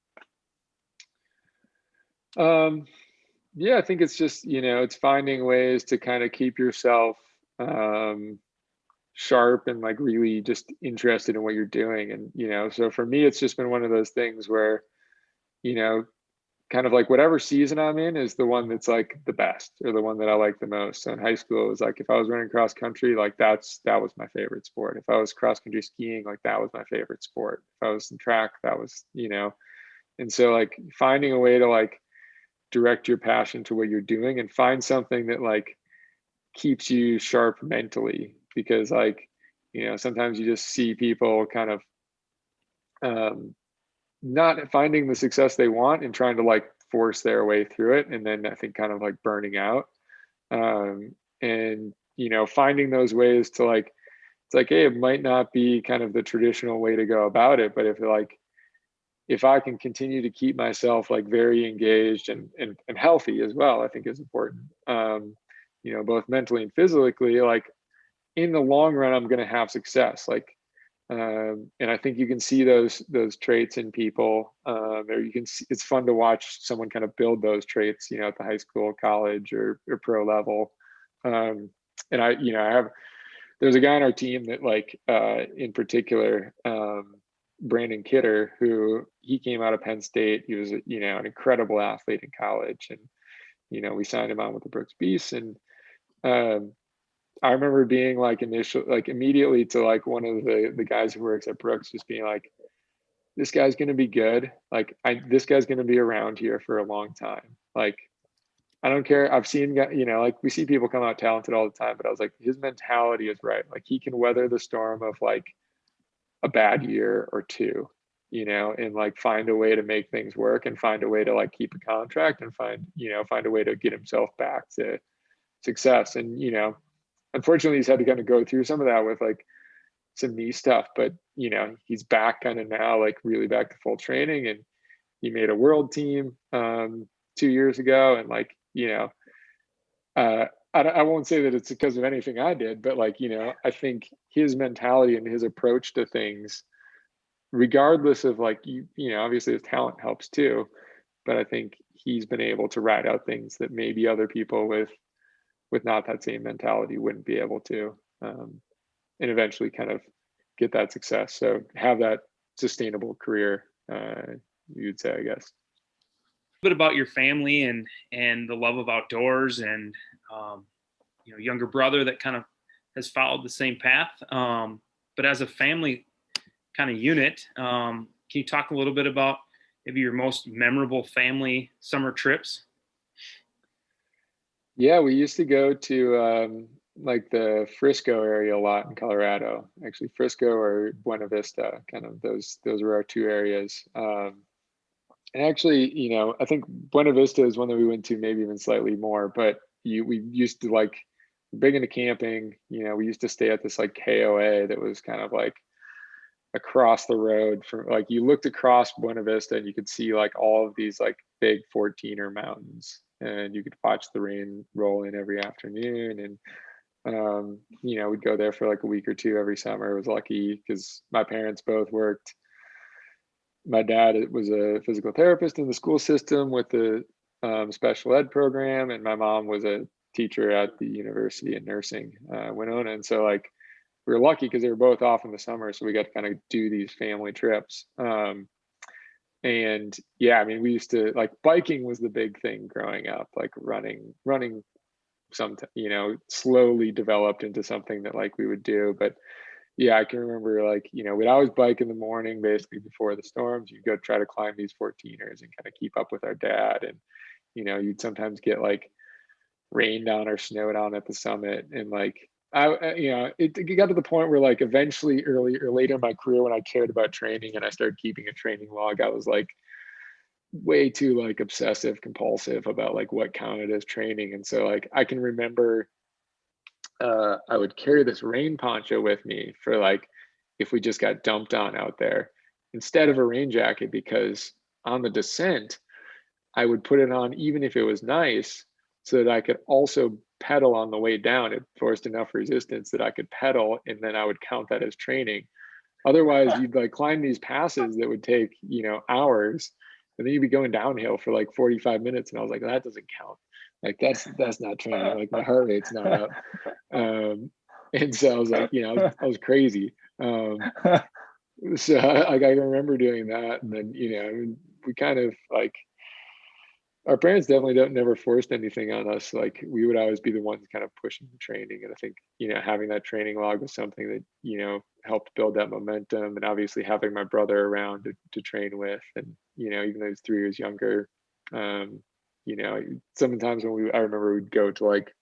Yeah, I think it's just, you know, it's finding ways to kind of keep yourself sharp and like really just interested in what you're doing. And, you know, so for me, it's just been one of those things where, you know, kind of like whatever season I'm in is the one that's like the best, or the one that I like the most. So in high school, it was like, if I was running cross country, like that was my favorite sport. If I was cross country skiing, like that was my favorite sport. If I was in track, that was, you know. And so like finding a way to like direct your passion to what you're doing, and find something that like keeps you sharp mentally, because like, you know, sometimes you just see people kind of not finding the success they want and trying to like force their way through it, and then I think kind of like burning out. And, you know, finding those ways to like, it's like, hey, it might not be kind of the traditional way to go about it, but if I can continue to keep myself like very engaged and healthy as well, I think is important. You know, both mentally and physically, like in the long run, I'm going to have success. Like, and I think you can see those traits in people, or you can see, it's fun to watch someone kind of build those traits, you know, at the high school, college, or pro level. And there's a guy on our team that like, in particular, Brandon Kidder, who he came out of Penn State. He was, you know, an incredible athlete in college, and, you know, we signed him on with the Brooks Beasts. And I remember being like immediately to like one of the guys who works at Brooks, just being like, this guy's going to be good. Like this guy's going to be around here for a long time. Like, I don't care. I've seen, you know, like we see people come out talented all the time, but I was like, his mentality is right. Like he can weather the storm of like a bad year or two, you know, and like find a way to make things work, and find a way to like keep a contract, and find a way to get himself back to success. And, you know, unfortunately, he's had to kind of go through some of that with like some knee stuff, but he's back kind of now, like really back to full training, and he made a world team 2 years ago, and like I won't say that it's because of anything I did, but like I think his mentality and his approach to things, regardless of like obviously his talent helps too, but I think he's been able to ride out things that maybe other people with not that same mentality wouldn't be able to, and eventually kind of get that success. So have that sustainable career, you'd say, I guess. A bit about your family and the love of outdoors, and younger brother that kind of has followed the same path. But as a family kind of unit, can you talk a little bit about maybe your most memorable family summer trips? Yeah, we used to go to like the Frisco area a lot in Colorado. Actually, Frisco or Buena Vista, kind of those were our two areas. And actually, I think Buena Vista is one that we went to maybe even slightly more, but we used to like big into camping. We used to stay at this like KOA that was kind of like across the road from, like, you looked across Buena Vista and you could see like all of these like big 14er mountains, and you could watch the rain roll in every afternoon. And we'd go there for like a week or two every summer. I was lucky because my parents both worked. My dad was a physical therapist in the school system with the special ed program, and my mom was a teacher at the university in nursing, Winona. And so like we were lucky because they were both off in the summer, so we got to kind of do these family trips. And yeah, I mean, we used to, like, biking was the big thing growing up. Like running some slowly developed into something that like we would do. But yeah, I can remember like we'd always bike in the morning, basically before the storms. You'd go try to climb these 14ers and kind of keep up with our dad. And you'd sometimes get like rained on or snowed on at the summit. And like it got to the point where like eventually early or later in my career, when I cared about training and I started keeping a training log, I was like way too like obsessive compulsive about like what counted as training. And so like I can remember I would carry this rain poncho with me for like if we just got dumped on out there, instead of a rain jacket, because on the descent I would put it on even if it was nice, so that I could also pedal on the way down. It forced enough resistance that I could pedal, and then I would count that as training. Otherwise, you'd like climb these passes that would take hours, and then you'd be going downhill for like 45 minutes. And I was like, that doesn't count. Like that's not training. Like my heart rate's not up. And so I was like, I was crazy. So I remember doing that, and then we kind of like, our parents definitely never forced anything on us. Like we would always be the ones kind of pushing the training. And I think, having that training log was something that, helped build that momentum. And obviously having my brother around to train with, and, even though he's 3 years younger, sometimes when I remember we'd go to like,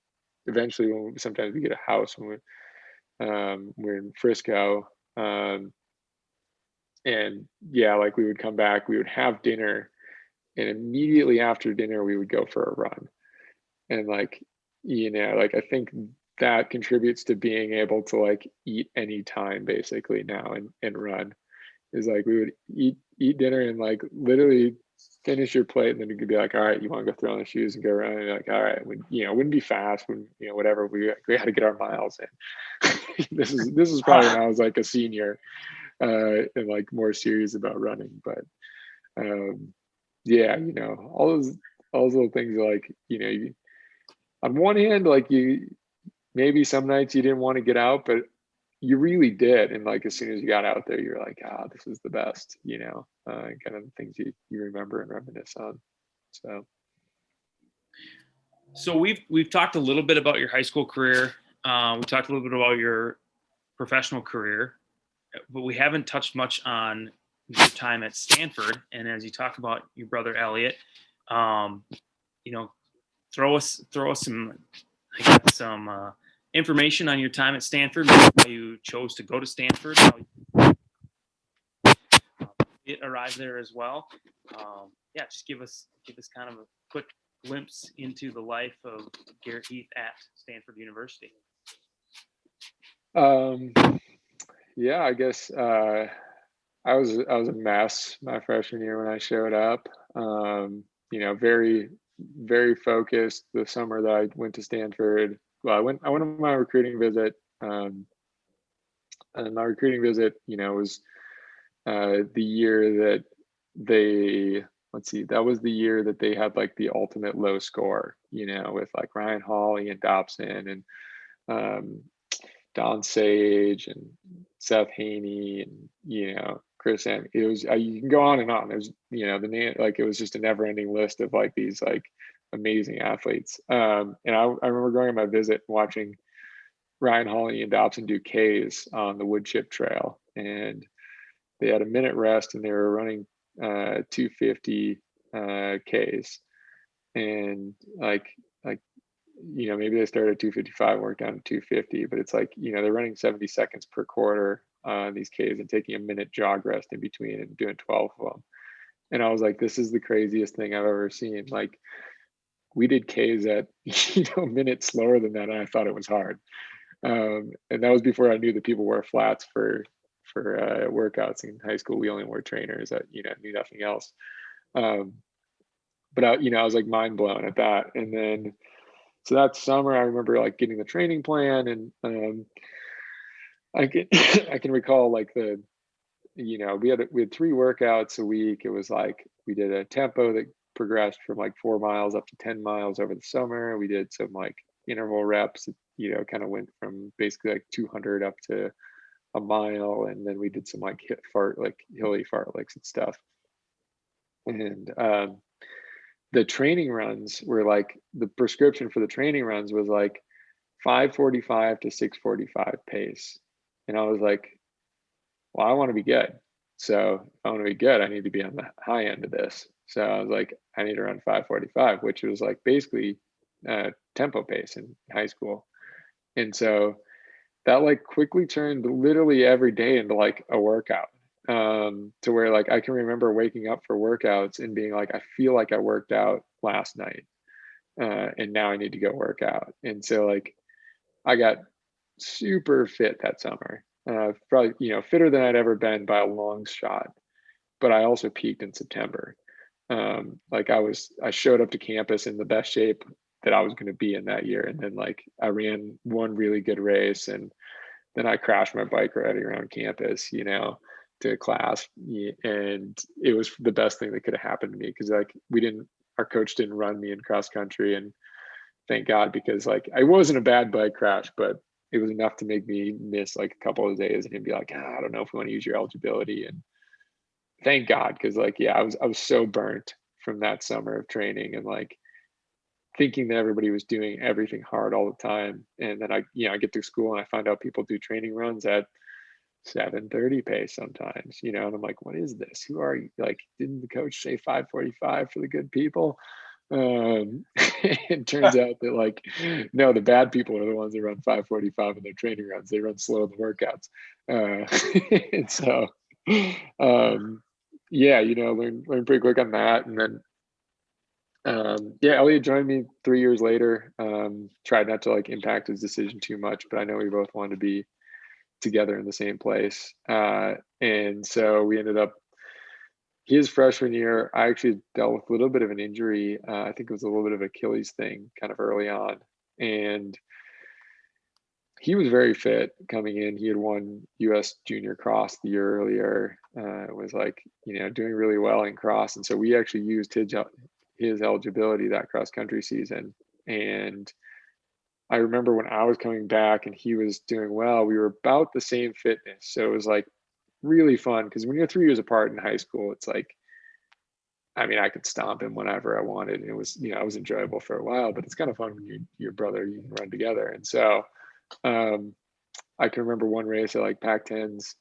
eventually sometimes we get a house when we're in Frisco. And yeah, like we would come back, we would have dinner, and immediately after dinner we would go for a run. And like like I think that contributes to being able to like eat anytime basically now and run, is like we would eat dinner and like literally finish your plate, and then you could be like, all right, you want to go throw on the shoes and go run? And like, all right, wouldn't be fast, when whatever, we had to get our miles in. this is probably when I was like a senior and like more serious about running. But yeah, all those little things, like on one hand, like maybe some nights you didn't want to get out, but you really did. And like as soon as you got out there, you're like, this is the best, kind of the things you remember and reminisce on. So we've talked a little bit about your high school career. We talked a little bit about your professional career, but we haven't touched much on your time at Stanford. And as you talk about your brother Elliot, throw us some information on your time at Stanford, why you chose to go to Stanford, how it arrived there as well. Just give us kind of a quick glimpse into the life of Garrett Heath at Stanford University. Yeah, I guess I was a mess my freshman year when I showed up. Very very focused. The summer that I went to Stanford, well, I went on my recruiting visit, and my recruiting visit, was the year that they let's see, that was the year that they had like the ultimate low score, with like Ryan Hall, Ian Dobson, and um, Don Sage and Seth Haney and Chris and it was you can go on and on. It was the name, like it was just a never ending list of like these like amazing athletes. And I remember going on my visit and watching Ryan Hall and Ian Dobson do Ks on the wood chip trail, and they had a minute rest and they were running 250 Ks, and like maybe they started at 255, worked down to 250, but it's like, they're running 70 seconds per quarter on these Ks and taking a minute jog rest in between and doing 12 of them. And I was like, this is the craziest thing I've ever seen. Like, we did Ks at, minutes slower than that. And I thought it was hard. And that was before I knew that people wear flats for workouts. In high school. We only wore trainers that, knew nothing else. But I was like mind blown at that. And then, so that summer, I remember like getting the training plan, and I can recall like we had 3 workouts a week. It was like we did a tempo that progressed from like 4 miles up to 10 miles over the summer. We did some like interval reps, kind of went from basically like 200 up to a mile, and then we did some like hilly fartleks and stuff. And the training runs were like, the prescription for the training runs was like 5:45 to 6:45 pace. And I was like, well, I want to be good. So if I want to be good, I need to be on the high end of this. So I was like, I need to run 5:45, which was like basically tempo pace in high school. And so that like quickly turned literally every day into like a workout, to where like I can remember waking up for workouts and being like, I feel like I worked out last night, and now I need to go work out. And so like I got super fit that summer, probably fitter than I'd ever been by a long shot. But I also peaked in September. Like I showed up to campus in the best shape that I was going to be in that year, and then like I ran one really good race, and then I crashed my bike riding around campus, to class, and it was the best thing that could have happened to me, because like our coach didn't run me in cross country, and thank God, because like I wasn't a bad bike crash, but it was enough to make me miss like a couple of days, and he'd be like, I don't know if we want to use your eligibility. And thank God, because like I was so burnt from that summer of training, and like thinking that everybody was doing everything hard all the time. And then I get to school and I find out people do training runs at 7:30 pace sometimes, and I'm like, what is this? Who are you? Like, didn't the coach say 5:45 for the good people? It turns out that like, no, the bad people are the ones that run 5:45 in their training runs. They run slow in the workouts. And so, learn pretty quick on that. And then, Elliot joined me 3 years later. Tried not to like impact his decision too much, but I know we both wanted to be together in the same place. And so we ended up, his freshman year, I actually dealt with a little bit of an injury. I think it was a little bit of Achilles thing kind of early on. And he was very fit coming in. He had won US Junior Cross the year earlier. Was like, doing really well in cross. And so we actually used his eligibility that cross country season. And I remember when I was coming back and he was doing well, we were about the same fitness. So it was like really fun, because when you're 3 years apart in high school, it's like, I mean, I could stomp him whenever I wanted. And it was, it was enjoyable for a while, but it's kind of fun when you're your brother, you can run together. And so I can remember one race at like Pac-10s,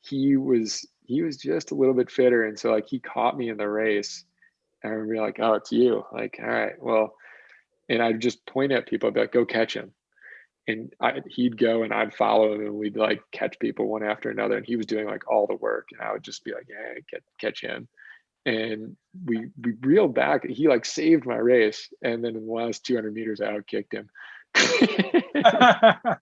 he was just a little bit fitter. And so like he caught me in the race. I remember being like, oh, it's you. Like, all right, well, and I'd just point at people. I'd be like, go catch him. And he'd go and I'd follow him, and we'd like catch people one after another. And he was doing like all the work, and I would just be like, yeah, catch him. And we reeled back. He like saved my race. And then in the last 200 meters, I outkicked him. And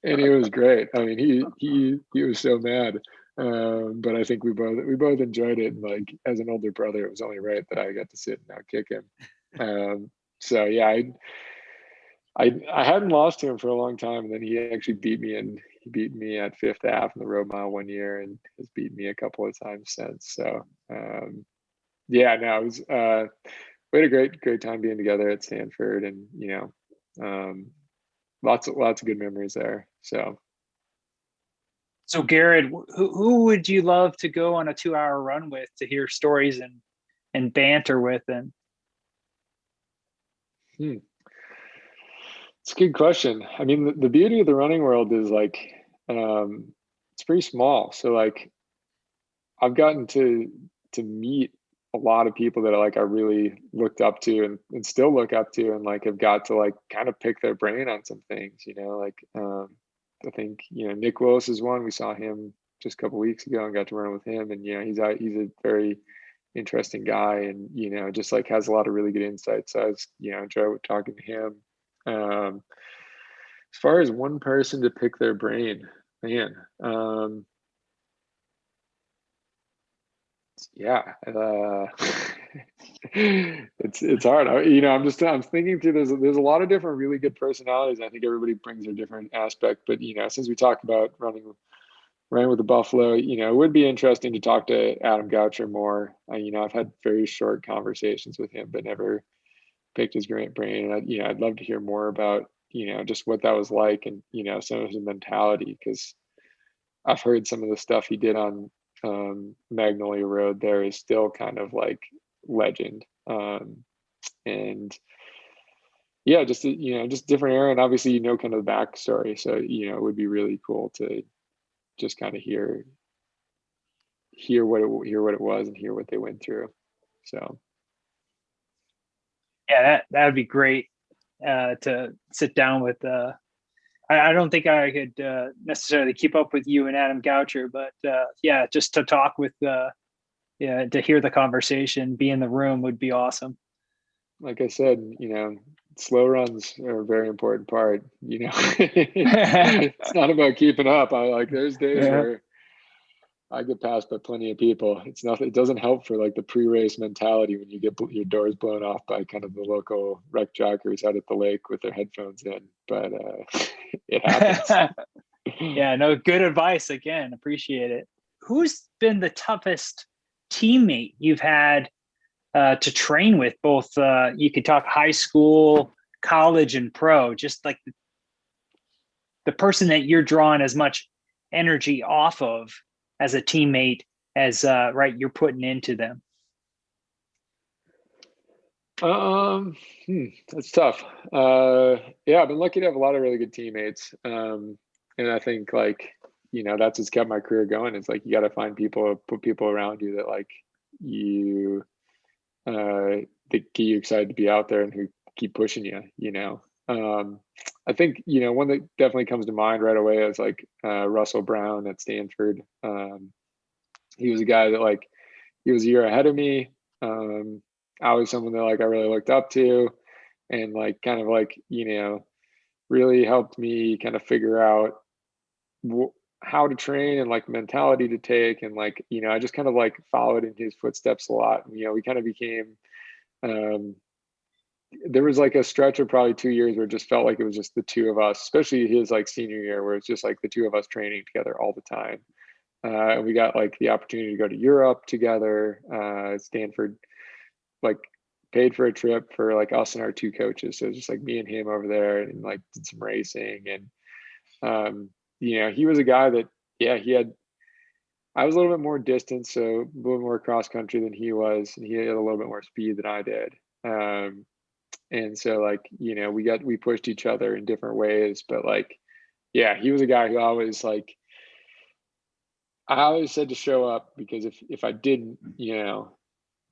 it was great. I mean, he was so mad. But I think we both enjoyed it. And like, as an older brother, it was only right that I got to sit and not kick him. So yeah, I hadn't lost to him for a long time, and then he actually beat me at fifth half in the road mile one year, and has beat me a couple of times since. So yeah, no, it was we had a great time being together at Stanford, and lots of good memories there. So Garrett, who would you love to go on a 2-hour run with to hear stories and banter with? And it's a good question. I mean, the beauty of the running world is like, it's pretty small. So like, I've gotten to meet a lot of people that I really looked up to and still look up to, and like have got to like kind of pick their brain on some things, I think, Nick Willis is one. We saw him just a couple of weeks ago and got to run with him, and he's a very interesting guy, and just like has a lot of really good insights. So I was enjoy talking to him. As far as one person to pick their brain, man, yeah, it's hard. I'm thinking through. There's a lot of different really good personalities. I think everybody brings their different aspect. But since we talked about running with the Buffalo, it would be interesting to talk to Adam Goucher more. I've had very short conversations with him, but never picked his brain. And I'd love to hear more about just what that was like, and some of his mentality, because I've heard some of the stuff he did on Magnolia Road there is still kind of like legend. And yeah, just different era, and obviously kind of the backstory. So it would be really cool to just kind of hear what it was and hear what they went through. So yeah, that would be great to sit down with. I don't think I could necessarily keep up with you and Adam Goucher, but yeah, just to talk with, to hear the conversation, be in the room would be awesome. Like I said, slow runs are a very important part. It's not about keeping up. There's days where I get passed by plenty of people. It doesn't help for like the pre-race mentality when you get your doors blown off by kind of the local rec jockers out at the lake with their headphones in, but it happens. Yeah, no, good advice again. Appreciate it. Who's been the toughest teammate you've had to train with, both you could talk high school, college, and pro, just like the person that you're drawing as much energy off of as a teammate as you're putting into them? That's tough. Yeah, I've been lucky to have a lot of really good teammates. And I think that's what's kept my career going. It's like, you got to find put people around you that like you, that get you excited to be out there and who keep pushing you, I think, one that definitely comes to mind right away is like Russell Brown at Stanford. He was a guy that he was a year ahead of me. I was someone that I really looked up to, and really helped me kind of figure out how to train and mentality to take. And I just kind of followed in his footsteps a lot. And, we kind of became, there was a stretch of probably 2 years where it just felt like it was just the two of us, especially his senior year, where it's just the two of us training together all the time. And we got the opportunity to go to Europe together. Stanford paid for a trip for us and our two coaches. So it was just me and him over there, and did some racing. And he was a guy that, I was a little bit more distant, so a little more cross country than he was, and he had a little bit more speed than I did. And so we pushed each other in different ways, but he was a guy who always I always said to show up, because if I didn't,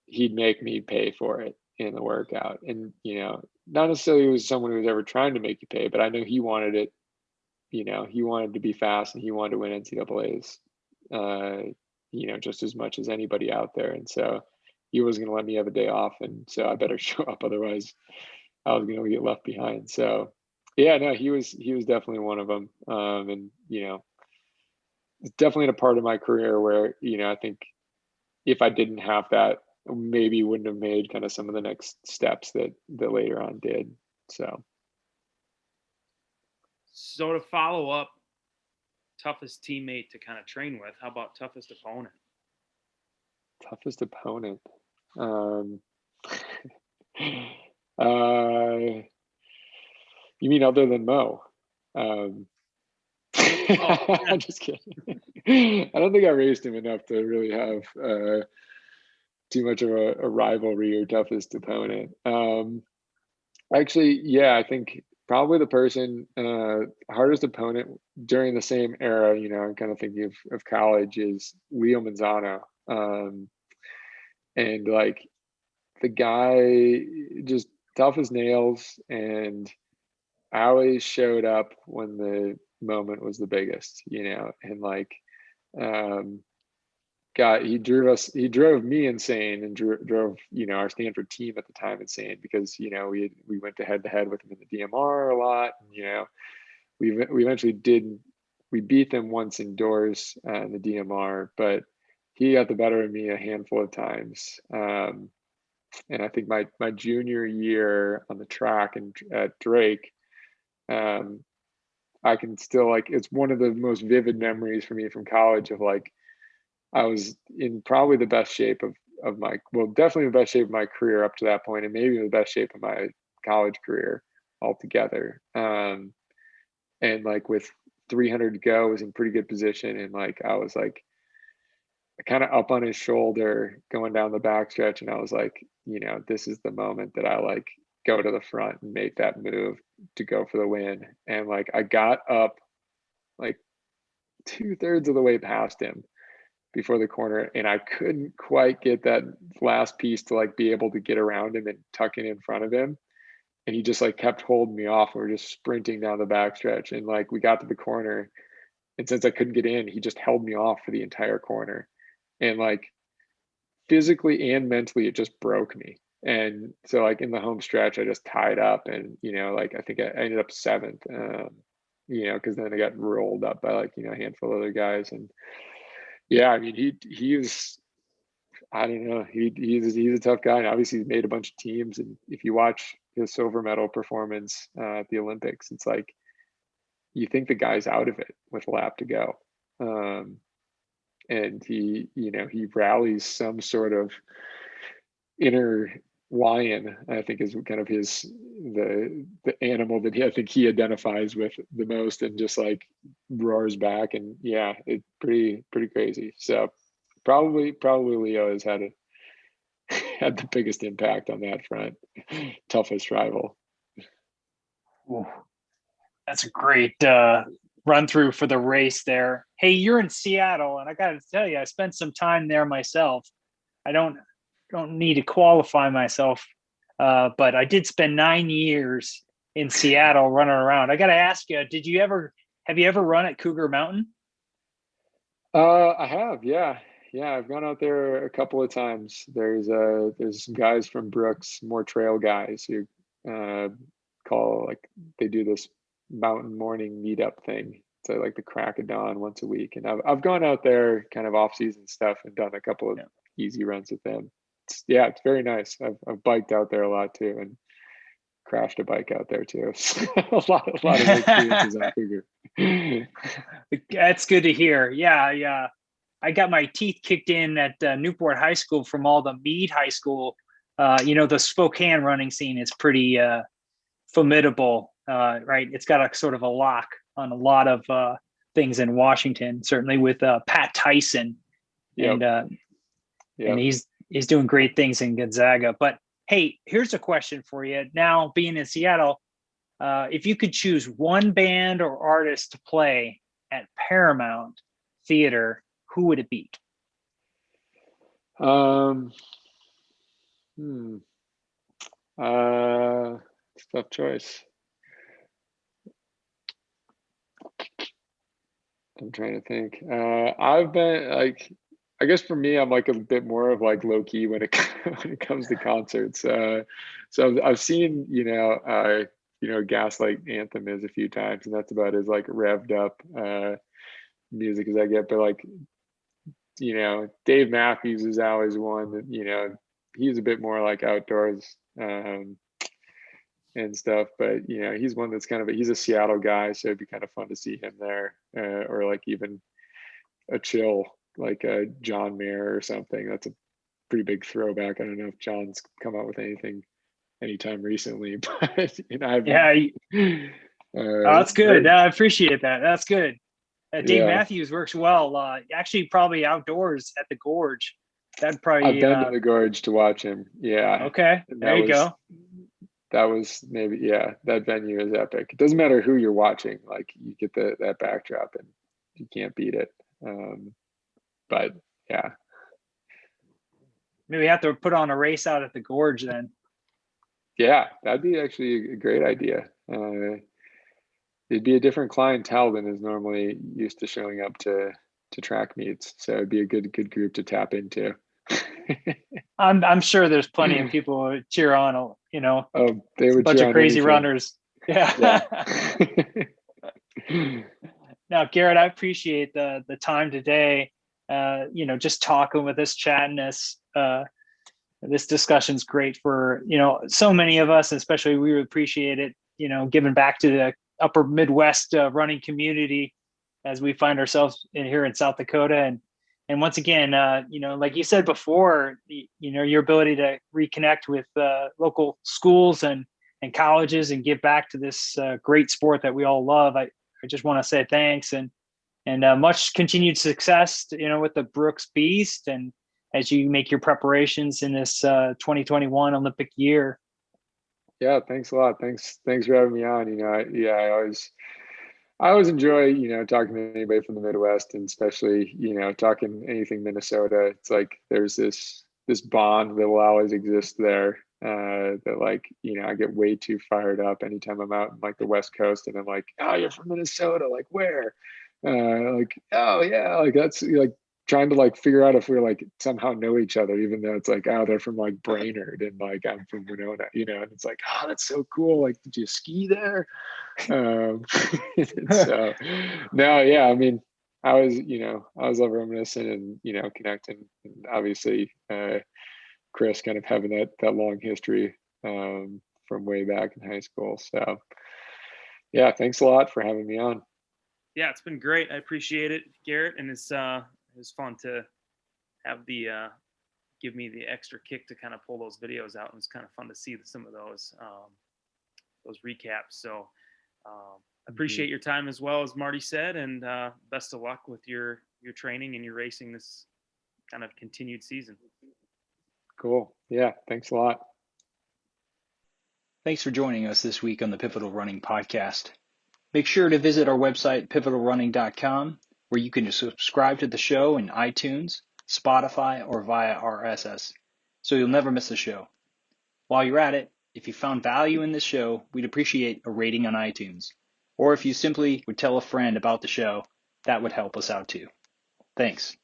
he'd make me pay for it in the workout. And not necessarily was someone who was ever trying to make you pay, but I know he wanted it. He wanted to be fast, and he wanted to win NCAAs, just as much as anybody out there. And so he wasn't going to let me have a day off, and so I better show up, otherwise I was going to get left behind. So Yeah, no, he was definitely one of them. And it's definitely a part of my career where, I think if I didn't have that, maybe wouldn't have made kind of some of the next steps that later on did. So To follow up, toughest teammate to kind of train with. How about toughest opponent? toughest opponent. Um, uh, you mean other than Mo? Um, I'm just kidding. I don't think I raced him enough to really have too much of a rivalry or toughest opponent. Actually, yeah, I think probably the person hardest opponent during the same era. I'm kind of thinking of college is Leo Manzano, and like the guy just tough as nails, and I always showed up when the moment was the biggest, and like um he drove me insane, and drove our Stanford team at the time insane, because we went to head with him in the DMR a lot, and we eventually we beat them once indoors in the DMR, but he got the better of me a handful of times. And I think my junior year on the track and at Drake, um, I can still, like, it's one of the most vivid memories for me from college of, like, I was in probably the best shape of my, well, definitely the best shape of my career up to that point, and maybe the best shape of my college career altogether. And like with 300 to go, I was in pretty good position, and like I was like kind of up on his shoulder going down the backstretch, and I was like, this is the moment that I like go to the front and make that move to go for the win. And like I got up like 2/3 of the way past him before the corner, and I couldn't quite get that last piece to like be able to get around him and tuck in front of him. And he just like kept holding me off. We were just sprinting down the backstretch, and like we got to the corner, and since I couldn't get in, he just held me off for the entire corner. And like physically and mentally, it just broke me. And so like in the home stretch, I just tied up, and like I think I ended up seventh, because then I got rolled up by like a handful of other guys. And yeah, I mean he was, I don't know, he's a tough guy, and obviously he's made a bunch of teams. And if you watch his silver medal performance at the Olympics, it's like you think the guy's out of it with a lap to go. And he rallies some sort of inner lion, I think, is kind of the animal that I think he identifies with the most, and just like roars back. And yeah, it's pretty crazy. So probably Leo has had the biggest impact on that front. Toughest rival. Ooh, that's a great run through for the race there. Hey, you're in Seattle, and I got to tell you, I spent some time there myself. I don't need to qualify myself, but I did spend 9 years in Seattle running around. I got to ask you, have you ever run at Cougar Mountain? I have, yeah. I've gone out there a couple of times. There's some guys from Brooks, more trail guys, who call, like, they do this mountain morning meetup thing. So like the crack of dawn once a week, and I've gone out there kind of off season stuff and done a couple of easy runs with them. It's very nice. I've biked out there a lot too, and crashed a bike out there too. a lot of experiences on Cougar. That's good to hear. Yeah. I got my teeth kicked in at Newport High School from all the Meade High School. The Spokane running scene is pretty formidable, right? It's got a sort of a lock on a lot of things in Washington, certainly with Pat Tyson. And and he's doing great things in Gonzaga. But hey, here's a question for you. Now, being in Seattle, if you could choose one band or artist to play at Paramount Theater, who would it be? Tough choice. I'm trying to think. I've been like, I guess for me, I'm like a bit more of like low key when it comes to concerts. So I've seen Gaslight Anthem is a few times, and that's about as like revved up music as I get. But like, Dave Matthews is always one that, he's a bit more like outdoors and stuff, but he's one that's he's a Seattle guy, so it'd be kind of fun to see him there, or like even a chill like a John Mayer or something. That's a pretty big throwback. I don't know if John's come out with anything anytime recently, but that's good. I appreciate that. That's good. Dave Matthews works well. Actually, probably outdoors at the Gorge. That'd probably. I've been to the Gorge to watch him. Yeah. Okay. There you go. That was maybe, that venue is epic. It doesn't matter who you're watching. Like, you get that backdrop and you can't beat it. But yeah. Maybe we have to put on a race out at the Gorge then. Yeah, that'd be actually a great idea. It'd be a different clientele than is normally used to showing up to track meets. So it'd be a good group to tap into. I'm sure there's plenty of people who cheer on, oh, they would a bunch of crazy runners. Yeah. Now, Garrett, I appreciate the time today. Just talking with us, chatting us. This discussion's great for so many of us, especially we would appreciate it. Giving back to the Upper Midwest running community as we find ourselves here in South Dakota. And once again, like you said before, your ability to reconnect with local schools and colleges and give back to this great sport that we all love. I just want to say thanks and much continued success, with the Brooks Beast and as you make your preparations in this 2021 Olympic year. Yeah, thanks a lot. Thanks for having me on. I always enjoy, talking to anybody from the Midwest, and especially, talking anything Minnesota. It's like there's this bond that will always exist there. That like, I get way too fired up anytime I'm out in like the West Coast and I'm like, oh, you're from Minnesota, like where? Like, oh yeah, like that's like trying to like figure out if we're like somehow know each other, even though it's like, oh, they're from like Brainerd and like I'm from Winona, and it's like, oh, that's so cool. Like, did you ski there? So no, yeah, I mean, I was love reminiscing and connecting, and obviously Chris kind of having that long history from way back in high school. So yeah, thanks a lot for having me on. Yeah, it's been great. I appreciate it, Garrett, and it was fun to have give me the extra kick to kind of pull those videos out, and it's kind of fun to see some of those recaps. So appreciate your time as well, as Marty said, and best of luck with your training and your racing this kind of continued season. Cool. Yeah, thanks a lot. Thanks for joining us this week on the Pivotal Running Podcast. Make sure to visit our website, pivotalrunning.com, where you can subscribe to the show in iTunes, Spotify, or via RSS, so you'll never miss a show. While you're at it, if you found value in this show, we'd appreciate a rating on iTunes. Or if you simply would tell a friend about the show, that would help us out too. Thanks.